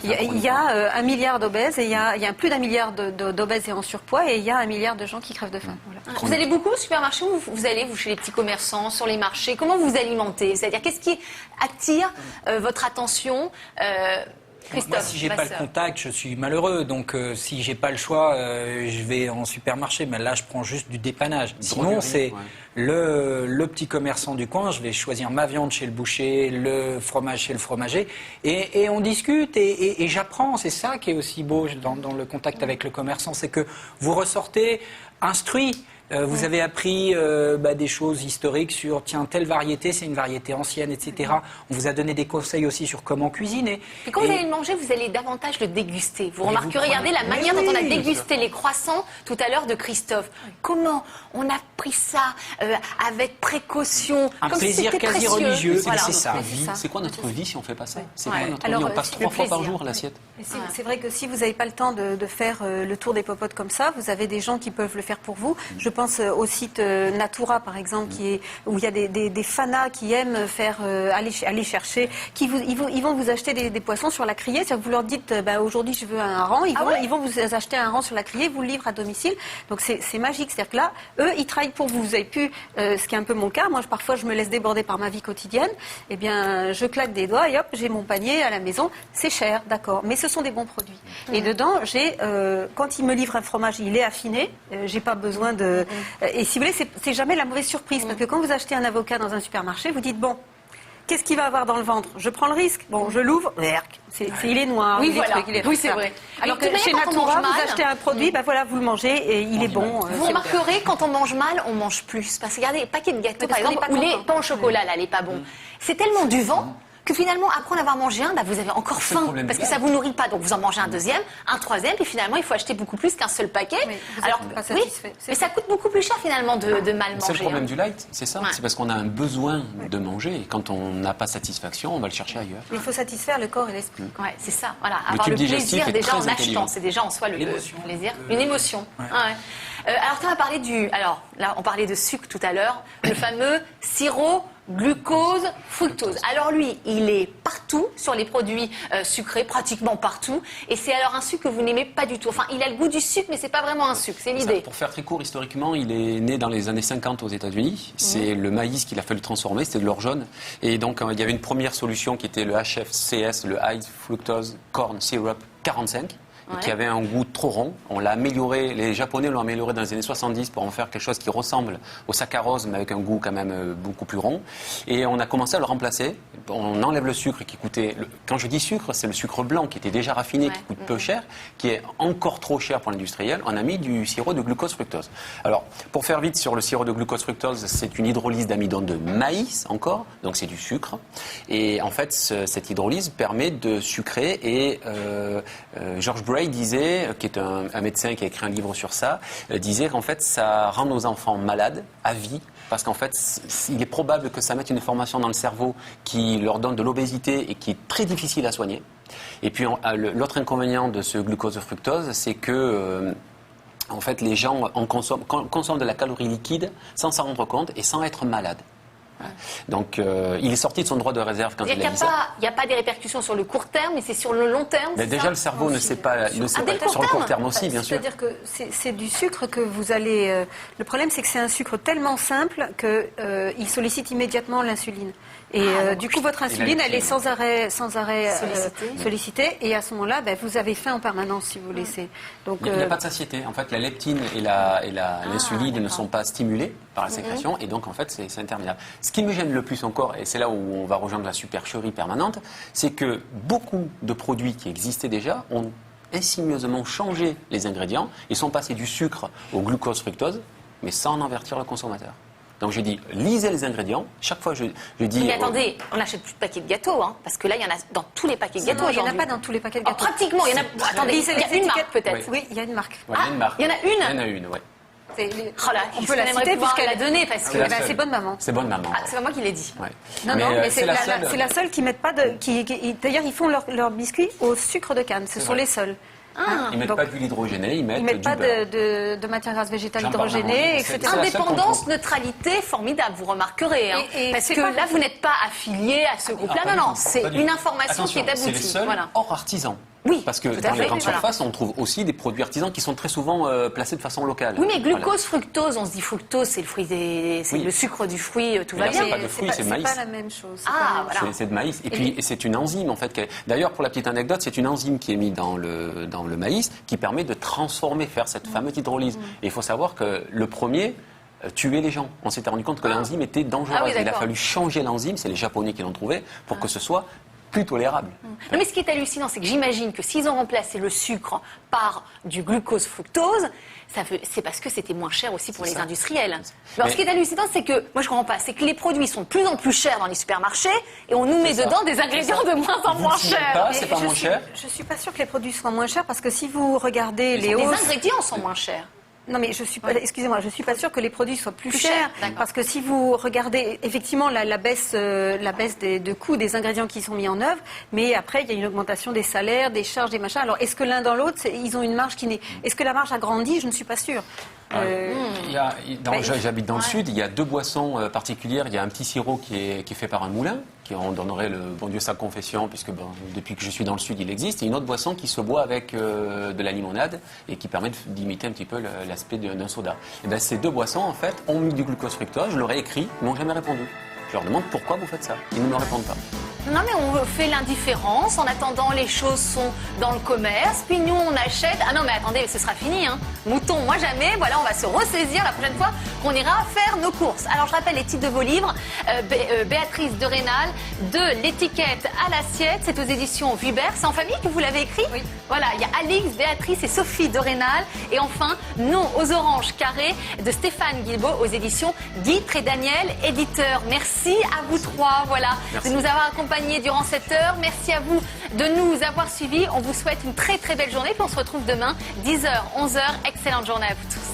il y a 1 milliard d'obèses et il y a plus d'1 milliard d'obèses et en surpoids et il y a 1 milliard de gens qui crèvent de faim. Voilà.
Vous allez beaucoup au supermarché ou vous allez chez les petits commerçants, sur les marchés? Comment vous alimentez? C'est-à-dire, qu'est-ce qui attire votre attention? Christophe,
moi, si j'ai pas le contact, je suis malheureux. Donc, si j'ai pas le choix, je vais en supermarché. Mais là, je prends juste du dépannage. Sinon, c'est le petit commerçant du coin. Je vais choisir ma viande chez le boucher, le fromage chez le fromager, et on discute et j'apprends. C'est ça qui est aussi beau dans le contact avec le commerçant, c'est que vous ressortez instruit. Vous avez appris des choses historiques sur, tiens, telle variété, c'est une variété ancienne, etc. On vous a donné des conseils aussi sur comment cuisiner.
Et quand vous allez le manger, vous allez davantage le déguster. Vous remarquerez, regardez la manière dont on a dégusté les croissants tout à l'heure de Christophe. Comment on a pris ça avec précaution.
Un plaisir quasi religieux, voilà, c'est ça.
C'est quoi notre vie si on ne fait pas ça? C'est quoi notre
Alors,
vie? On passe 3 fois par jour à l'assiette.
C'est vrai que si vous n'avez pas le temps de faire le tour des popotes comme ça, vous avez des gens qui peuvent le faire pour vous. Je pense au site Natura, par exemple, où il y a des fanas qui aiment aller chercher, ils vont vous acheter des poissons sur la criée. C'est-à-dire que vous leur dites, aujourd'hui je veux un hareng, ils vont vous acheter un hareng sur la criée, vous le livrent à domicile. Donc c'est magique. C'est-à-dire que là, eux, ils travaillent pour vous. Vous avez pu, ce qui est un peu mon cas, moi parfois je me laisse déborder par ma vie quotidienne, eh bien je claque des doigts et hop, j'ai mon panier à la maison. C'est cher, d'accord, mais ce sont des bons produits. Et dedans, quand ils me livrent un fromage, il est affiné, j'ai pas besoin de... Et si vous voulez, c'est jamais la mauvaise surprise, parce que quand vous achetez un avocat dans un supermarché, vous dites, bon, qu'est-ce qu'il va avoir dans le ventre? Je prends le risque. Bon, je l'ouvre, il est noir.
Oui, voilà. Oui, c'est vrai.
Alors que chez Natura, vous achetez un produit, voilà, vous le mangez et il est bon.
Vous remarquerez, quand on mange mal, on mange plus. Parce que regardez, paquet de gâteaux, par exemple, ou les pains au chocolat, là, les pas bons. C'est tellement du vent que finalement, après en avoir mangé un, vous avez encore faim, parce que ça vous nourrit pas. Donc vous en mangez un deuxième, un troisième, puis finalement, il faut acheter beaucoup plus qu'un seul paquet. Alors, oui, mais ça coûte beaucoup plus cher finalement de mal manger.
C'est le problème du light, c'est ça. C'est parce qu'on a un besoin de manger, et quand on n'a pas satisfaction, on va le chercher ailleurs.
Il faut satisfaire le corps et l'esprit.
Ouais, c'est ça. Voilà, avoir le plaisir déjà en achetant, c'est déjà en soi le plaisir, une émotion. Alors, on va parler alors là, on parlait de sucre tout à l'heure, le fameux sirop glucose, fructose. Alors lui, il est partout sur les produits sucrés, pratiquement partout. Et c'est alors un sucre que vous n'aimez pas du tout. Enfin, il a le goût du sucre, mais c'est pas vraiment un sucre. C'est l'idée.
Pour faire très court, historiquement, il est né dans les années 50 aux États-Unis. C'est le maïs qu'il a fallu transformer, c'était de l'or jaune. Et donc, il y avait une première solution qui était le HFCS, le High Fructose Corn Syrup 45. Qui avait un goût trop rond. On l'a amélioré, les Japonais l'ont amélioré dans les années 70 pour en faire quelque chose qui ressemble au saccharose, mais avec un goût quand même beaucoup plus rond. Et on a commencé à le remplacer. On enlève le sucre qui coûtait... Quand je dis sucre, c'est le sucre blanc qui était déjà raffiné, qui coûte peu cher, qui est encore trop cher pour l'industriel. On a mis du sirop de glucose-fructose. Alors, pour faire vite sur le sirop de glucose-fructose, c'est une hydrolyse d'amidon de maïs encore, donc c'est du sucre. Et en fait, cette hydrolyse permet de sucrer et George Bray disait, qui est un médecin qui a écrit un livre sur ça, disait qu'en fait ça rend nos enfants malades à vie, parce qu'en fait il est probable que ça mette une information dans le cerveau qui leur donne de l'obésité et qui est très difficile à soigner. Et puis l'autre inconvénient de ce glucose-fructose, c'est que en fait les gens consomment de la calorie liquide sans s'en rendre compte et sans être malades. Donc, il est sorti de son droit de réserve quand il a dit ça.
Il n'y a pas des répercussions sur le court terme, mais c'est sur le long terme.
Mais déjà, le cerveau ne sait pas, sur le court terme aussi, bien sûr.
C'est-à-dire que c'est du sucre que vous allez... le problème, c'est que c'est un sucre tellement simple qu'il sollicite immédiatement l'insuline. Et du coup, votre insuline, elle est sans arrêt sollicitée. Et à ce moment-là, vous avez faim en permanence, si vous laissez. Donc,
il n'y a pas de satiété. En fait, la leptine et l'insuline ne sont pas stimulées par la sécrétion. Et donc, en fait, c'est interminable. ce qui me gêne le plus encore, et c'est là où on va rejoindre la supercherie permanente, c'est que beaucoup de produits qui existaient déjà ont insigneusement changé les ingrédients. Ils sont passés du sucre au glucose fructose, mais sans en avertir le consommateur. Donc je dis, lisez les ingrédients. Chaque fois, je dis...
Mais attendez, on n'achète plus de paquets de gâteaux, hein, parce que là, il y en a dans tous les paquets de gâteaux.
Non, il n'y en a pas dans tous les paquets de
Oh,
gâteaux.
pratiquement, il y en a. Attendez, il y a une marque peut-être.
Oui, il y a une marque.
Ouais, il y a une marque.
il y en a une.
Il y en a une, oui.
Oh là,
On peut la citer
pouvoir
puisqu'elle
la donner parce que.
la
Eh ben,
seule.
c'est Bonne Maman.
C'est Bonne Maman.
Ah, c'est pas moi qui l'ai dit.
Ouais.
Non, mais c'est
la seule.
la seule qui mettent pas de. D'ailleurs, ils font leurs biscuits au sucre de canne. Ce sont
vrai.
les seuls.
Ils mettent
donc,
pas d'huile hydrogénée, ils mettent
Ils mettent
du
pas
beurre.
de matière grasse végétale
J'en parle
hydrogénée,
avant.
etc.
C'est la seule
Indépendance,
qu'on trouve.
neutralité, formidable, vous remarquerez. Hein,
Et
parce
c'est
que
pas-
là, vous n'êtes pas affilié à ce groupe-là.
Ah,
Non, non,
pas du tout,
c'est
pas du
une
tout.
information
Attention,
qui est aboutie.
C'est les seuls
Voilà.
hors artisan.
Oui,
Parce que
tout à
dans
fait,
les grandes
voilà.
surfaces, on trouve aussi des produits artisans qui sont très souvent placés de façon locale.
Oui, mais glucose,
Voilà.
fructose, on se dit fructose, c'est le fruit c'est
Oui.
le sucre du fruit, tout
Mais
va
là,
bien.
c'est pas de fruits, c'est de maïs.
pas la même chose. c'est
Ah,
pas la même
voilà.
chose.
C'est de maïs. Et puis, c'est une enzyme, en fait. D'ailleurs, pour la petite anecdote, c'est une enzyme qui est mise dans le maïs qui permet de transformer, faire cette fameuse hydrolyse. Et il faut savoir que le premier tuait les gens. On s'était rendu compte que l'enzyme était dangereuse.
Ah oui,
Il a
d'accord.
fallu changer l'enzyme, c'est les Japonais qui l'ont trouvé, pour que ce soit plus tolérable.
Non, mais ce qui est hallucinant, c'est que j'imagine que s'ils ont remplacé le sucre par du glucose fructose, c'est parce que c'était moins cher aussi pour les
ça.
industriels. Alors,
Mais-
ce qui est hallucinant, c'est que, moi je comprends pas, c'est que les produits sont de plus en plus chers dans les supermarchés et on nous met
ça.
dedans des ingrédients de moins en
Vous
moins
ne savez
chers.
pas,
Mais
c'est pas moins cher.
Je suis pas sûre que les produits soient moins chers parce que si vous regardez les
Les
hausses.
ingrédients sont moins chers.
Non, mais je suis pas, excusez-moi, je suis pas sûre que les produits soient plus
Plus
chers,
chers, d'accord.
parce que si vous regardez effectivement la baisse de coûts des ingrédients qui sont mis en œuvre, mais après il y a une augmentation des salaires, des charges, des machins. Alors est-ce que l'un dans l'autre, ils ont une marge qui n'est, est-ce que la marge a grandi? Je ne suis pas sûre.
J'habite dans le sud, il y a deux boissons particulières. Il y a un petit sirop qui est fait par un moulin, qui on donnerait le bon Dieu sa confession, puisque depuis que je suis dans le sud, il existe. Et une autre boisson qui se boit avec de la limonade et qui permet d'imiter un petit peu l'aspect d'un soda. Et ben, ces deux boissons, en fait, ont mis du glucose fructose. Je leur ai écrit, ils m'ont jamais répondu. Je leur demande pourquoi vous faites ça. Ils ne me répondent pas.
Non, mais on fait l'indifférence. En attendant, les choses sont dans le commerce. Puis nous, on achète. Ah non, mais attendez, ce sera fini. Hein. Mouton, moi jamais. Voilà, on va se ressaisir la prochaine fois qu'on ira faire nos courses. Alors, je rappelle les titres de vos livres. Béatrice de Rênal, de l'étiquette à l'assiette. C'est aux éditions Vuibert. C'est en famille que vous l'avez écrit?
Oui.
Voilà, il y a Alix, Béatrice et Sophie de Rênal. Et enfin, Non aux oranges carrés de Stéphane Guilbault aux éditions Guy Trédaniel, éditeur. Merci à vous trois, voilà,
Merci.
de nous avoir accompagnés durant cette heure. Merci à vous de nous avoir suivis. On vous souhaite une très très belle journée. Puis on se retrouve demain, 10h, 11h. Excellente journée à vous tous.